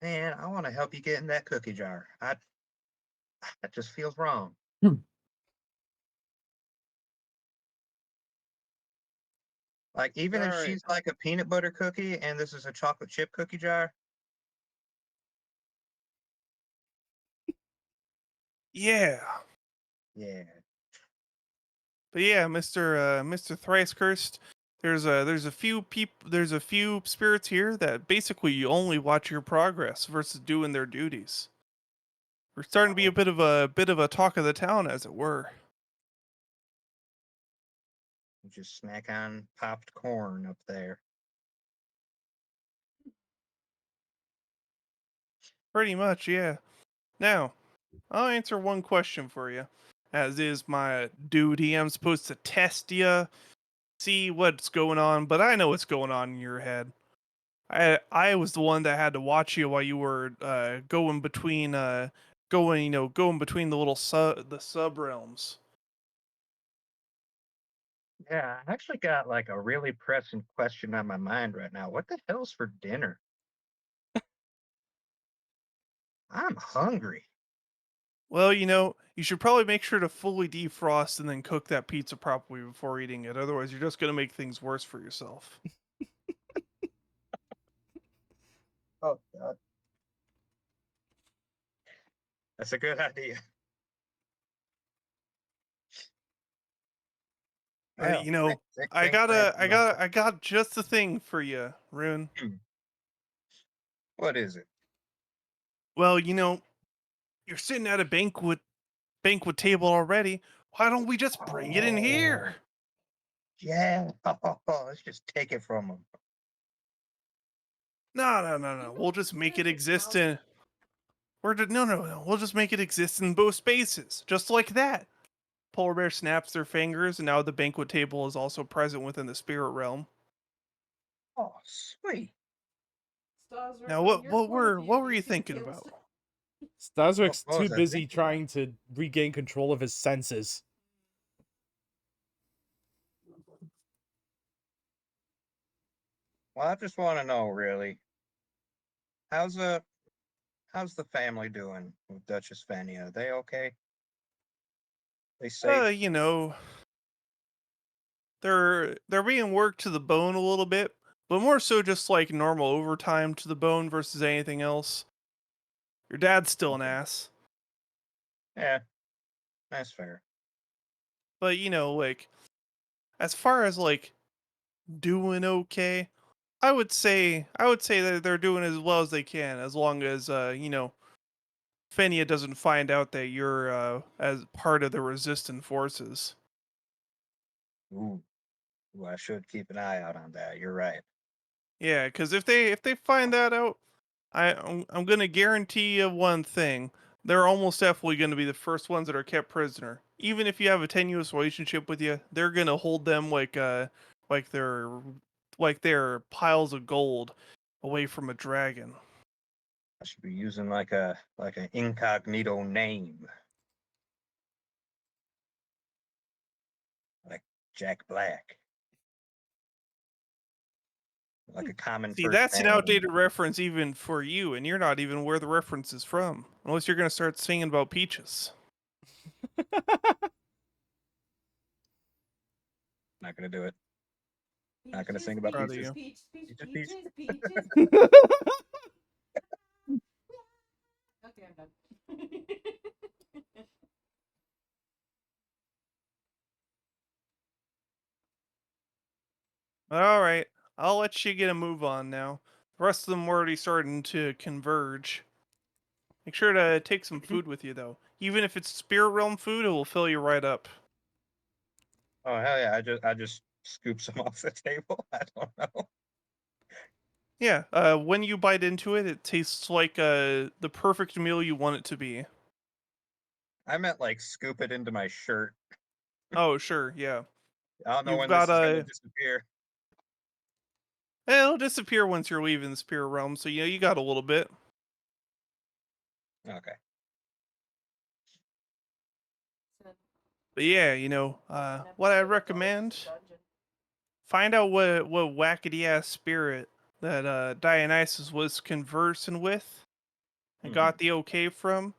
Man, I want to help you get in that cookie jar. That just feels wrong. Like, even if Alright. she's like a peanut butter cookie and this is a chocolate chip cookie jar. Yeah. Yeah. But yeah, Mr. Thrice Cursed, there's a few spirits here that basically you only watch your progress versus doing their duties. We're starting to be a bit of a talk of the town, as it were. Just snack on popped corn up there. Pretty much, yeah. Now, I'll answer one question for you, as is my duty. I'm supposed to test you, see what's going on, but I know what's going on in your head. I was the one that had to watch you while you were going between going between the little sub realms. Yeah, I actually got like a really pressing question on my mind right now. What the hell's for dinner? I'm hungry. Well, you should probably make sure to fully defrost and then cook that pizza properly before eating it. Otherwise, you're just going to make things worse for yourself. Oh, God. That's a good idea. Well, I got just the thing for you, Rune. What is it? Well, you're sitting at a banquet table already. Why don't we just bring it in here? Yeah. Let's just take it from them. No. We'll just make it exist in. No. We'll just make it exist in both spaces, just like that. Polar Bear snaps their fingers, and now the banquet table is also present within the spirit realm. Oh, sweet. Staszrich, Now, from your point of what were view, you do thinking feel about? Staszrich's What too was I busy thinking? trying to regain control of his senses. Well, I just want to know, really, how's the family doing with Duchess Fanny? Are they okay? They safe? They're being worked to the bone a little bit, but more so just like normal overtime to the bone versus anything else. Your dad's still an ass, Yeah, that's fair. but like as far as like doing okay, I would say that they're doing as well as they can, as long as Fenia doesn't find out that you're as part of the resistant forces. Ooh, I should keep an eye out on that. You're right. Yeah, because if they find that out, I'm gonna guarantee you one thing: they're almost definitely gonna be the first ones that are kept prisoner. even if you have a tenuous relationship with you, they're gonna hold them like they're piles of gold away from a dragon. I should be using like an incognito name, like Jack Black, like a common See, first that's an name. outdated reference even for you, and you're not even where the reference is from, unless you're gonna start singing about peaches. Not gonna do it. Not gonna sing about Proud of peaches. you. Peaches. Okay, I'm done. All right, I'll let you get a move on now. The rest of them are already starting to converge. Make sure to take some food with you, though. Even if it's spirit realm food, it will fill you right up. Oh hell yeah! I just scoop some off the table. I don't know. Yeah, when you bite into it, it tastes like the perfect meal you want it to be. I meant like scoop it into my shirt. Oh, sure, yeah. I don't know You've when got this is gonna disappear. It'll disappear once you're leaving the spirit realm, so you got a little bit. Okay. But yeah, what I recommend, find out what wackety ass spirit that Dionysus was conversing with and got the okay from,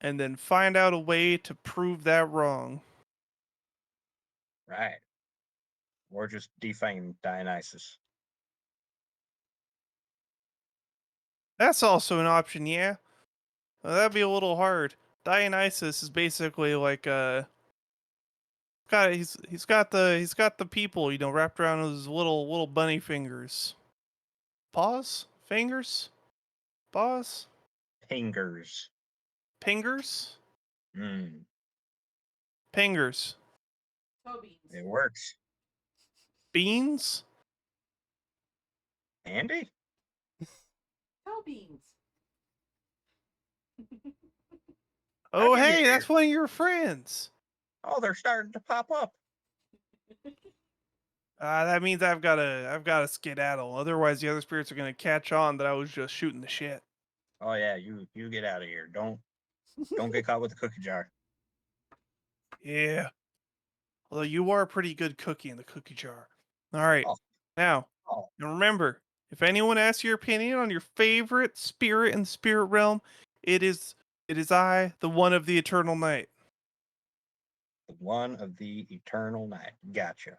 and then find out a way to prove that wrong. Right. Or just defame Dionysus. That's also an option, yeah. Well, that'd be a little hard. Dionysus is basically like he's got the people, wrapped around his little bunny fingers. Paws? Fingers? Paws? Pingers. Pingers? Mm, Pingers. Toe beans. it works. Beans? Andy? Toe beans. Oh, How'd you get hey, that's here? one of your friends. Oh, they're starting to pop up. That means I've gotta skedaddle. Otherwise, the other spirits are gonna catch on that I was just shooting the shit. Oh yeah, you get out of here. Don't get caught with the cookie jar. Yeah. Although you are a pretty good cookie in the cookie jar. All right. Oh. Now, Oh, and remember, if anyone asks your opinion on your favorite spirit in the spirit realm, it is I, the one of the eternal night. the one of the eternal night. Gotcha.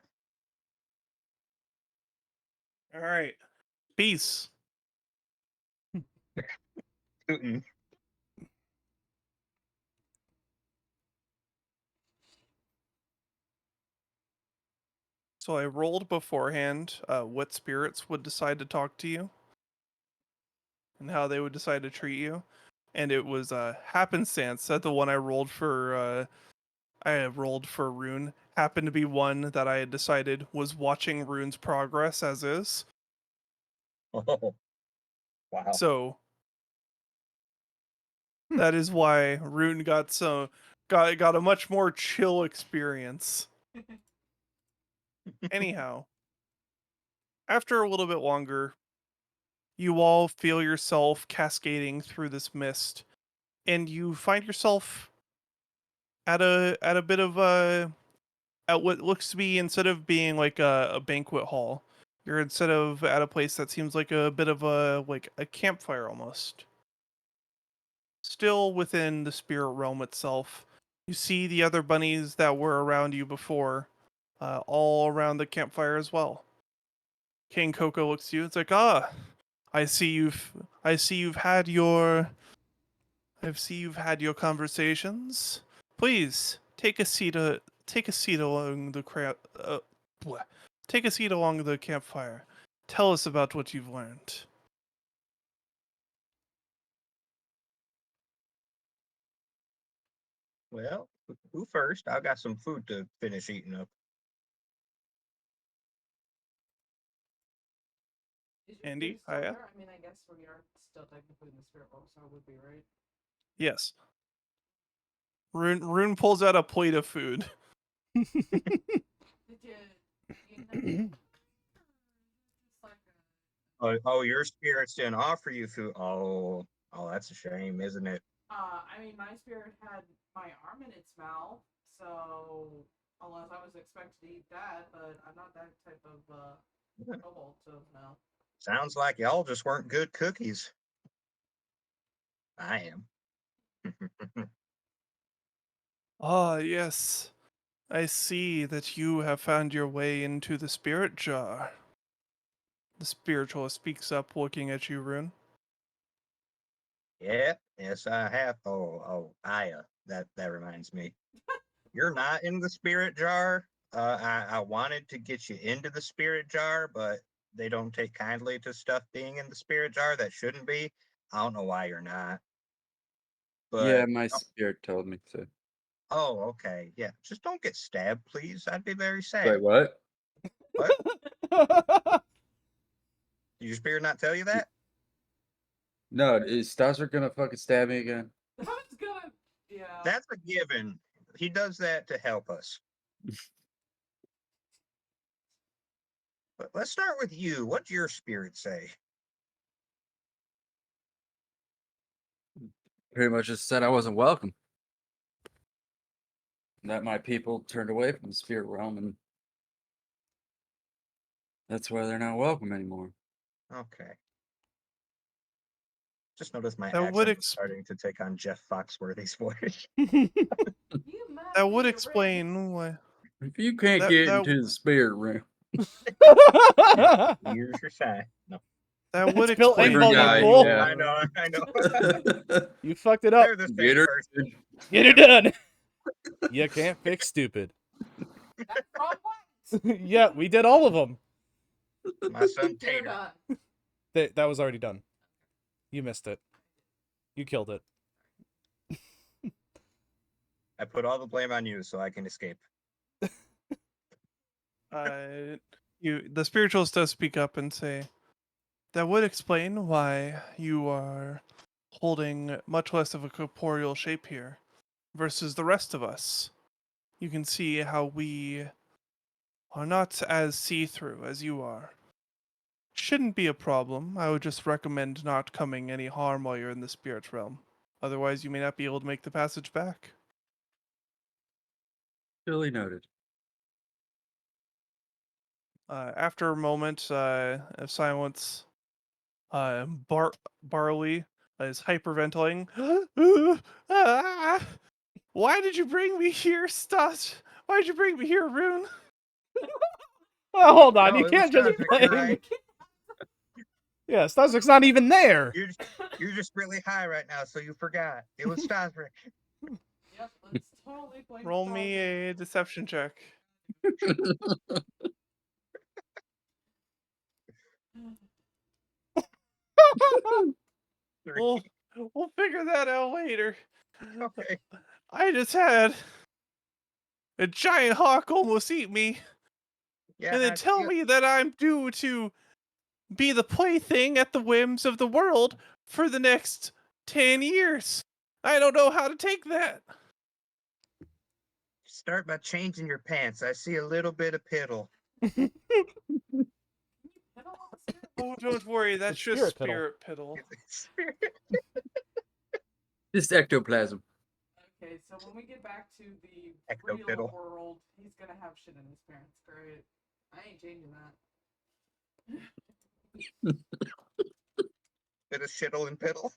All right. Peace. Tootin'. So I rolled beforehand what spirits would decide to talk to you and how they would decide to treat you. And it was happenstance that the one I rolled for Rune happened to be one that I had decided was watching Rune's progress as is. Oh, wow. So that is why Rune got a much more chill experience. Anyhow, after a little bit longer, you all feel yourself cascading through this mist, and you find yourself at a bit of at what looks to be, instead of being like a banquet hall, you're instead of at a place that seems like a bit of a campfire almost. Still within the spirit realm itself, you see the other bunnies that were around you before, all around the campfire as well. King Coco looks at you. It's like, I see you've had your conversations. Please take a seat. Take a seat along the take a seat along the campfire. Tell us about what you've learned. Well, who first? I've got some food to finish eating up. Is your Andy, food still hiya. there? I mean, I guess we are still technically in the spirit world, so it would be, right? Yes. Rune pulls out a plate of food. Did you know? It's like Oh, your spirits didn't offer you food. Oh, that's a shame, isn't it? I mean, my spirit had my arm in its mouth, so unless I was expected to eat that, but I'm not that type of Yeah. kobold, so no. Sounds like y'all just weren't good cookies. I am. Ah, yes. I see that you have found your way into the spirit jar. The spiritualist speaks up, looking at you, Rune. Yeah, yes, I have. Aya. That reminds me. You're not in the spirit jar. I wanted to get you into the spirit jar, but they don't take kindly to stuff being in the spirit jar that shouldn't be. I don't know why you're not. But Yeah, my spirit told me to. oh, okay. Yeah, just don't get stabbed, please. I'd be very sad. Wait, what? What? Did your spirit not tell you that? No, is Staszrich gonna fucking stab me again? That was gonna, yeah. That's a given. He does that to help us. But let's start with you. What's your spirit say? Pretty much just said I wasn't welcome. That my people turned away from the spirit realm, and that's why they're not welcome anymore. Okay. Just noticed my That would accent starting to take on Jeff Foxworthy's voice. You must That would be explain why. If you can't That- get that- into the spirit realm, Here's your sign. No. That would It's Bill explain. Engvall, why you you, fool. I know. You fucked it up. They're the same get her. person. Get it done. You can't fix stupid. That's wrong ones. Yeah, we did all of them. My son Get her Tater. done. That was already done. You missed it. You killed it. I put all the blame on you so I can escape. The spiritualist does speak up and say, that would explain why you are holding much less of a corporeal shape here versus the rest of us. You can see how we are not as see-through as you are. Shouldn't be a problem. I would just recommend not coming any harm while you're in the spirit realm. Otherwise, you may not be able to make the passage back. Duly noted. After a moment of silence, Barley is hyperventilating. Why did you bring me here, Stas? Why did you bring me here, Rune? Well, hold on. No, you it was can't just Staszrich, blame. you're right. Yeah, Staszrich's not even there. You're just really high right now, so you forgot. It was Staszrich. Yep, let's totally blame Roll me Staszrich. a deception check. We'll figure that out later. Okay. I just had a giant hawk almost eat me, Yeah. and then tell me that I'm due to be the plaything at the whims of the world for the next 10 years. I don't know how to take that. Start by changing your pants. I see a little bit of piddle. Oh, don't worry, that's It's just spirit spirit piddle. Just ectoplasm. Okay, so when we get back to the Ecto-piddle. real world, he's gonna have shit in his parents' grave. I ain't changing that. Bit of shittle and piddle.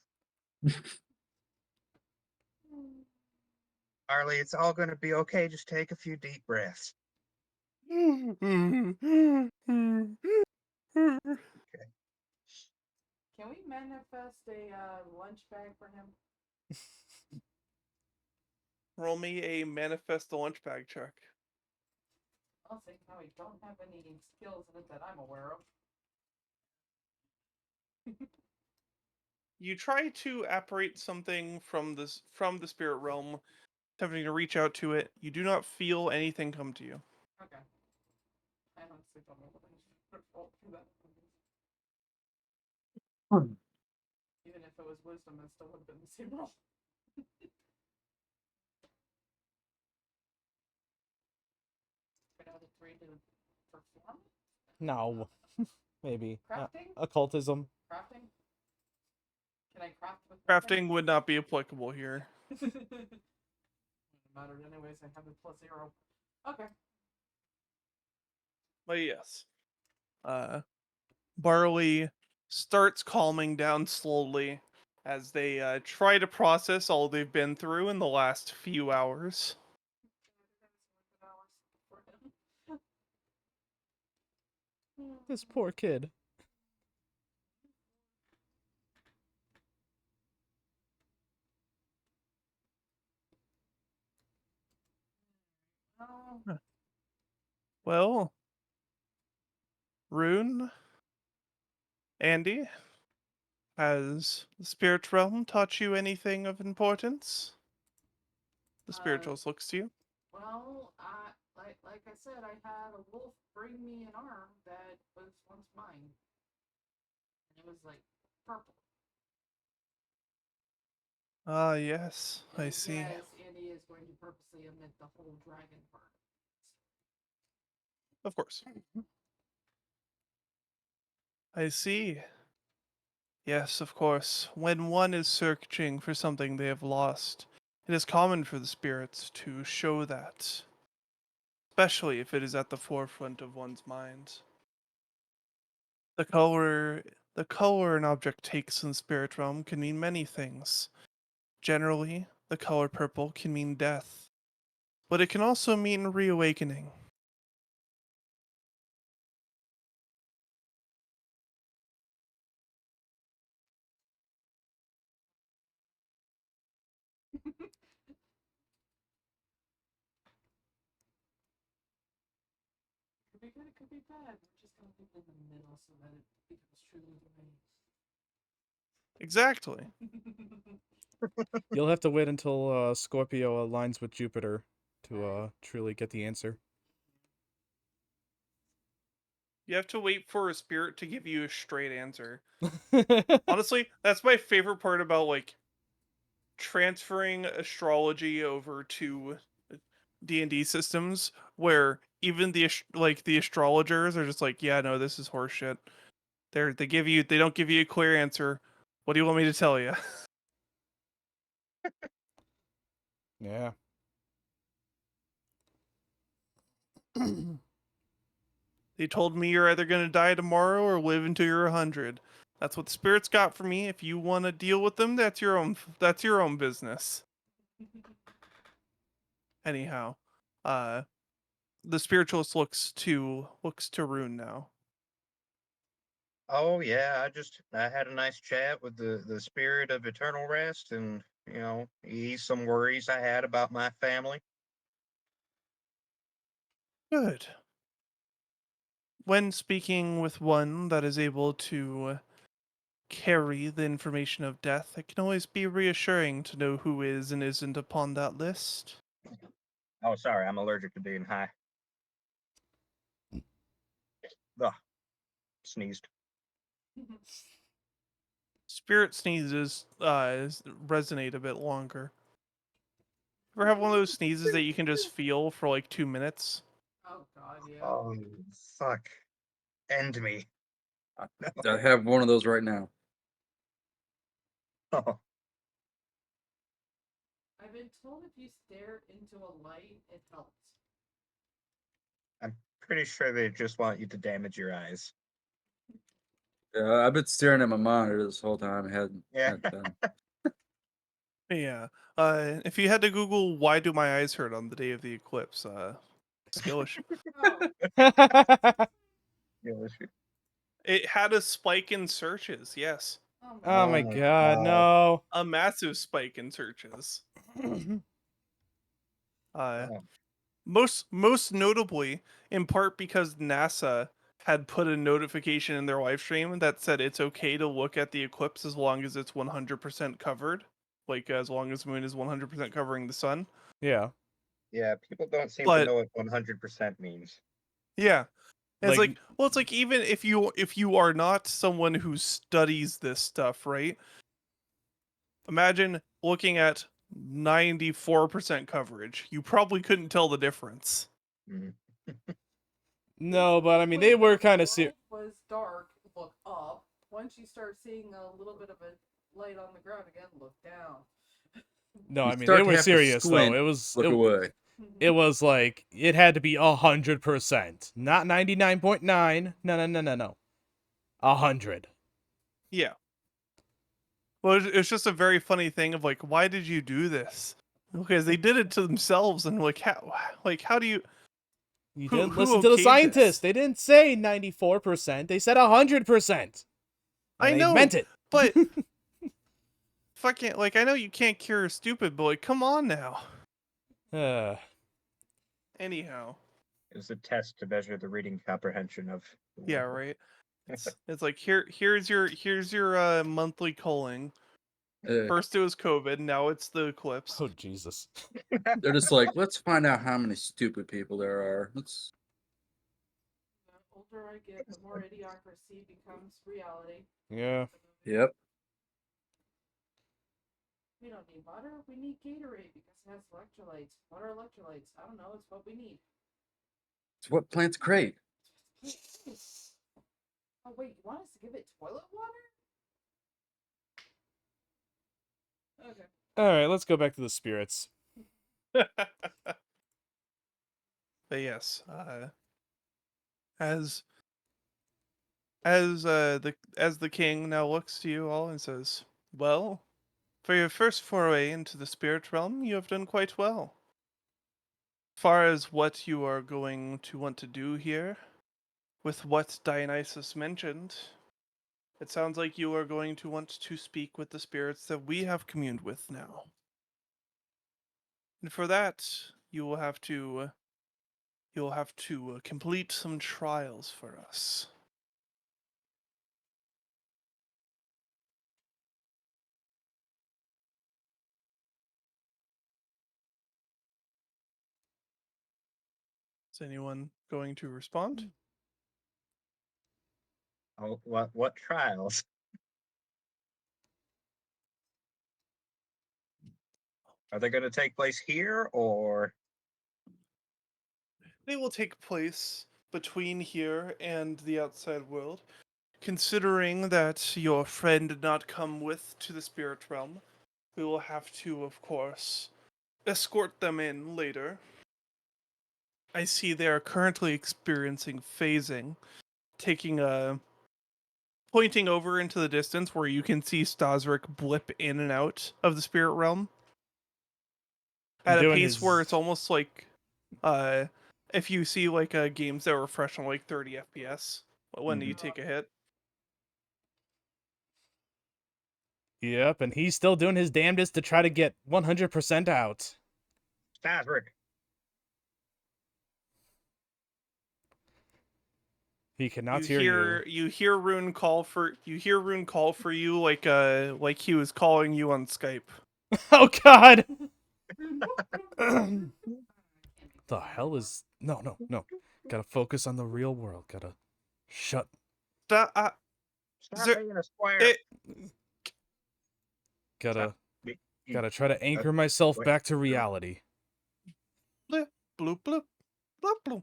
Harley, it's all going to be okay. Just take a few deep breaths. Can we manifest a lunch bag for him? Roll me a manifest the lunch bag check. I'll say how we don't have any skills in it that I'm aware of. You try to apparate something from the spirit realm, attempting to reach out to it. You do not feel anything come to you. Okay. I honestly don't know what I should roll for that. Even if it was wisdom, it still would have been the same roll. 3 to perform it? No. Maybe. Crafting? Occultism. Crafting? Can I craft with Crafting would not be applicable here. Wouldn't matter anyways, I have a +0. Okay. But yes. Barley starts calming down slowly as they try to process all they've been through in the last few hours. This poor kid. Oh, Well, Rune, Andy, has the spirit realm taught you anything of importance? The spirituals looks to you. well, like I said, I had a wolf bring me an arm that was once mine. And it was like purple. Ah, yes, I And see. yes, Andy is going to purposely omit the whole dragon part. Of course. I see. Yes, of course. When one is searching for something they have lost, it is common for the spirits to show that, especially if it is at the forefront of one's mind. The color an object takes in the spirit realm can mean many things. Generally, the color purple can mean death, but it can also mean reawakening. Could be good, it could be bad. We're just gonna leave it in the middle so that it becomes truly domain. Exactly. You'll have to wait until Scorpio aligns with Jupiter to truly get the answer. You have to wait for a spirit to give you a straight answer. Honestly, that's my favorite part about like transferring astrology over to D&D systems, where even the astrologers are just like, yeah, no, this is horseshit. They don't give you a clear answer. What do you want me to tell you? Yeah. They told me you're either gonna die tomorrow or live until you're 100. That's what the spirits got for me. If you want to deal with them, that's your own business. Anyhow, the spiritualist looks to Rune now. Oh yeah, I had a nice chat with the spirit of eternal rest, and ease some worries I had about my family. Good. When speaking with one that is able to carry the information of death, it can always be reassuring to know who is and isn't upon that list. Oh, sorry, I'm allergic to being high. Ugh, sneezed. Spirit sneezes resonate a bit longer. Ever have one of those sneezes that you can just feel for like 2 minutes? Oh god, yeah. Oh, fuck. End me. I have one of those right now. Oh, I've been told if you stare into a light, it helps. I'm pretty sure they just want you to damage your eyes. I've been staring at my monitor this whole time. Yeah. Hadn't done. Yeah. If you had to Google why do my eyes hurt on the day of the eclipse, skill issue. Oh, Yeah, that's true. It had a spike in searches, yes. oh Oh Oh my my god, God. no. A massive spike in searches. Uh, Oh. most notably, in part because NASA had put a notification in their live stream that said it's okay to look at the eclipse as long as it's 100% covered, like as long as the moon is 100% covering the sun. Yeah. Yeah, people don't seem to But know what 100% means. yeah, and it's Like- like, well, it's like even if you are not someone who studies this stuff, right? Imagine looking at 94% coverage. You probably couldn't tell the difference. Mhm. No, but I mean, they were kind of serious. Was dark, look up. Once you start seeing a little bit of a light on the ground again, look down. No, You I mean, start they to were have to serious, though. squint, It was, Look away. it was like, it had to be 100%. Not 99.9. No. 100. Yeah. Well, it's just a very funny thing of like, why did you do this? Because they did it to themselves, and how do you? You Who- didn't who listen to the okayed scientists. this? They didn't say 94%. They said 100%. And I they know, meant it. but fucking like, I know you can't cure stupid, but like, come on now. Uh, Anyhow, It's a test to measure the reading comprehension of. the yeah, world. right. It's like here's your monthly culling. First it was COVID, now it's the eclipse. oh, Jesus. They're just like, let's find out how many stupid people there are. Let's. The older I get, the more idiocracy becomes reality. Yeah. Yep. We don't need water, we need Gatorade because it has electrolytes. What are electrolytes? I don't know, it's what we need. It's what plants crave. Oh wait, you want us to give it toilet water? Okay. All right, let's go back to the spirits. But yes, as the king now looks to you all and says, "Well, for your first foray into the spirit realm, you have done quite well. As far as what you are going to want to do here, with what Dionysus mentioned, it sounds like you are going to want to speak with the spirits that we have communed with now. And for that, you'll have to complete some trials for us." Is anyone going to respond? Oh, what trials? Are they going to take place here or? They will take place between here and the outside world. Considering that your friend did not come with to the spirit realm, we will have to, of course, escort them in later. I see they are currently experiencing phasing, pointing over into the distance where you can see Staszrich blip in and out of the spirit realm at a Doing pace where his- it's almost like if you see like games that refresh on like 30 FPS when you take a hit. Yep, and he's still doing his damnedest to try to get 100% out. Staszrich. He cannot hear you. You hear Rune call for you like he was calling you on Skype. Oh, God! The hell is... No. Gotta focus on the real world. Gotta shut... Stop There- being a square. it- Gotta You- try to anchor myself wait. back to reality. Bloop bloop bloop bloop bloop.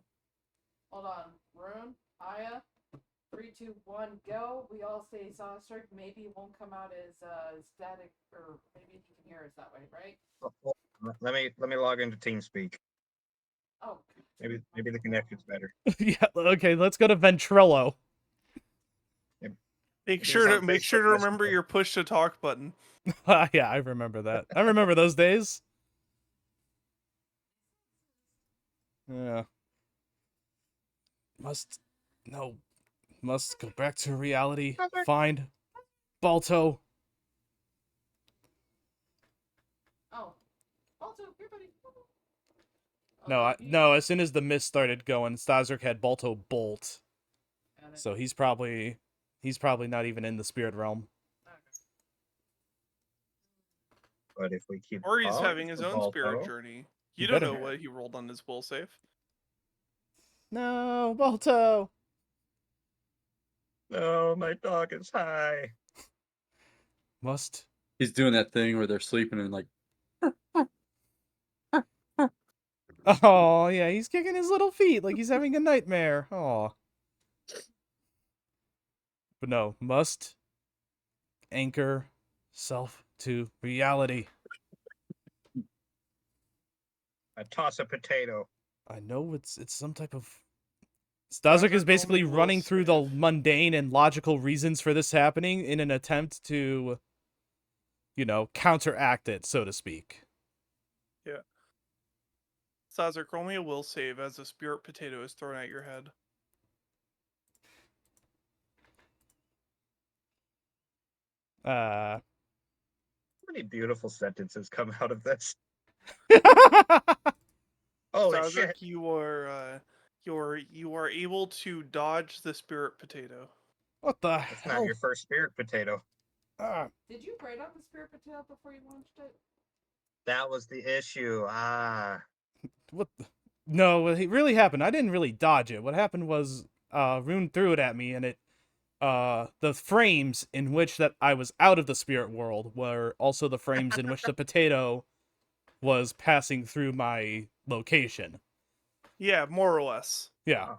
Hold on. Rune, Aya, 3, 2, 1, go. We all say Staszrich. Maybe it won't come out as static, or maybe he can hear us that way, right? Let me log into TeamSpeak. Oh. Maybe the connection's better. Yeah, okay, let's go to Ventrilo. Make It sure is to on make sure to Facebook remember Messenger. your push to talk button. Yeah, I remember that. I remember those days. Yeah. Must go back to reality. Find Balto. Oh. Also, here, buddy. No, as soon as the mist started going, Staszrich had Balto bolt. Got it. So he's probably not even in the spirit realm. But if we keep Or he's calling having his for own spirit Balto, journey. You You don't better- know what he rolled on his will save. No, Balto. no, my dog is high. Must He's doing that thing where they're sleeping and like. Oh, yeah, he's kicking his little feet like he's having a nightmare. Oh. But no, must anchor self to reality. I toss a potato. I know it's some type of. Staszrich Staszrich is basically only will running through the save. mundane and logical reasons for this happening in an attempt to, counteract it, so to speak. Yeah. Staszrich, roll me a will save as a spirit potato is thrown at your head. Uh. How many beautiful sentences come out of this? Holy Staszrich, shit. you are able to dodge the spirit potato. What the That's not hell? your first spirit potato. Did you grade on the spirit potato before you launched it? That was the issue. What? No, what really happened, I didn't really dodge it. What happened was, Rune threw it at me, and the frames in which that I was out of the spirit world were also the frames in which the potato was passing through my location. Yeah, more or less. Yeah.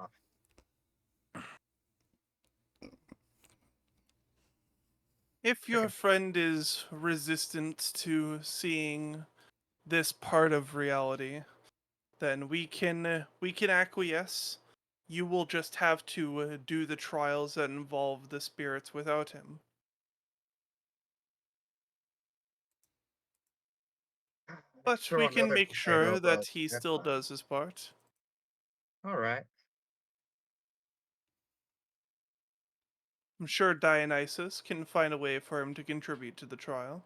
If your friend is resistant to seeing this part of reality, then we can acquiesce. You will just have to do the trials that involve the spirits without him. But Throw we can another make potato, sure but that he that's still fine. does his part. All right. I'm sure Dionysus can find a way for him to contribute to the trial.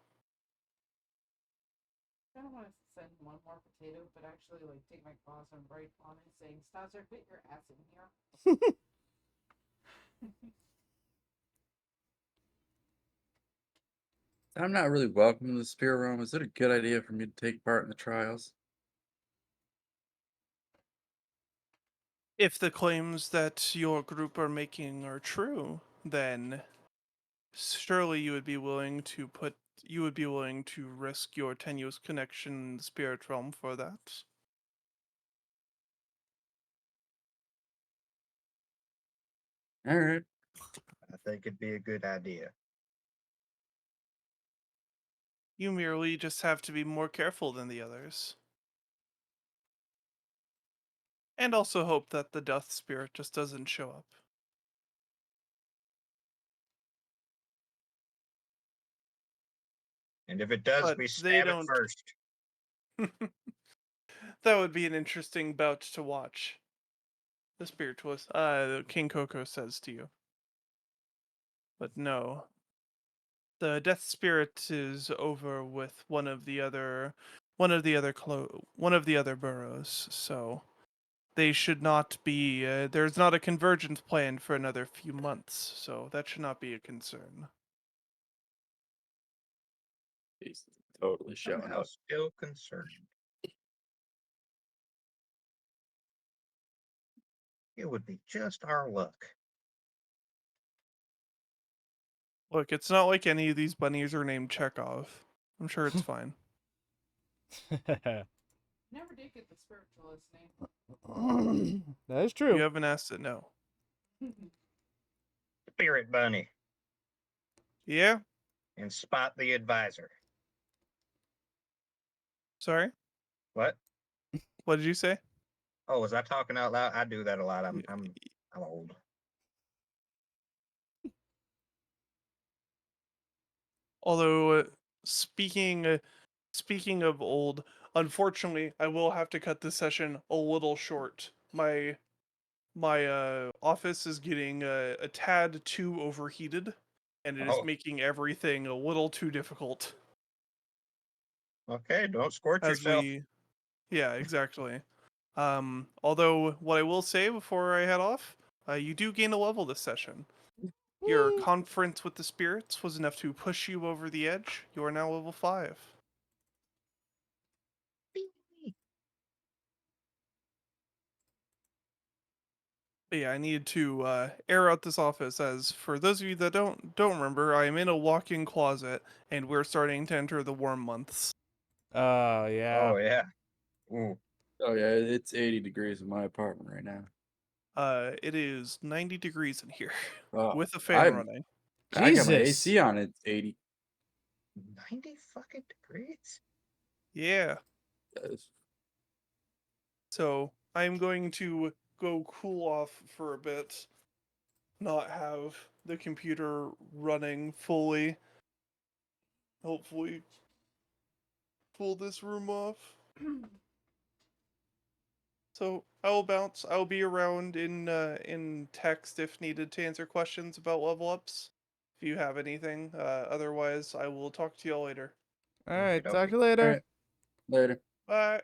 I don't want to send one more potato, but actually, like, take my claws and write on it saying, Staszrich, get your ass in here. I'm not really welcome in the spirit realm. Is it a good idea for me to take part in the trials? If the claims that your group are making are true, then surely you would be willing to risk your tenuous connection in the spirit realm for that. All right. I think it'd be a good idea. You merely just have to be more careful than the others. And also hope that the death spirit just doesn't show up. And if it does, But we they stab it don't. first. That would be an interesting bout to watch. The spiritualist, King Coco says to you. But no. The death spirit is over with one of the other boroughs, so they should not be there's not a convergence planned for another few months, so that should not be a concern. He's totally showing Somehow up. still concerned. It would be just our luck. Look, it's not like any of these bunnies are named Chekhov. I'm sure it's fine. Never did get the spiritualist name. That is You true. haven't asked it, no. Spirit Bunny Yeah? and Spot the Advisor. Sorry? What? What did you say? Oh, was I talking out loud? I do that a lot. I'm old. Although speaking of old, unfortunately, I will have to cut this session a little short. My office is getting a tad too overheated, and it is Oh, making everything a little too difficult. okay. Don't scorch As yourself. yeah, exactly. Although what I will say before I head off, you do gain a level this session. Your Woo. conference with the spirits was enough to push you over the edge. You are now level 5. But yeah, I needed to air out this office. As for those of you that don't remember, I am in a walk-in closet, and we're starting to enter the warm months. Yeah. Oh yeah. Ooh. Oh yeah, it's 80 degrees in my apartment right now. It is 90 degrees in here Oh, with a fan I'm running. I got my Jesus. AC on. It's 80. 90 fucking degrees? Yeah. Yes. So I'm going to go cool off for a bit, not have the computer running fully. Hopefully, pull this room off. So I will bounce. I'll be around in text if needed to answer questions about level ups. If you have anything, otherwise I will talk to y'all later. All right, Okey-dokey. talk to you All later. right. Later. Bye.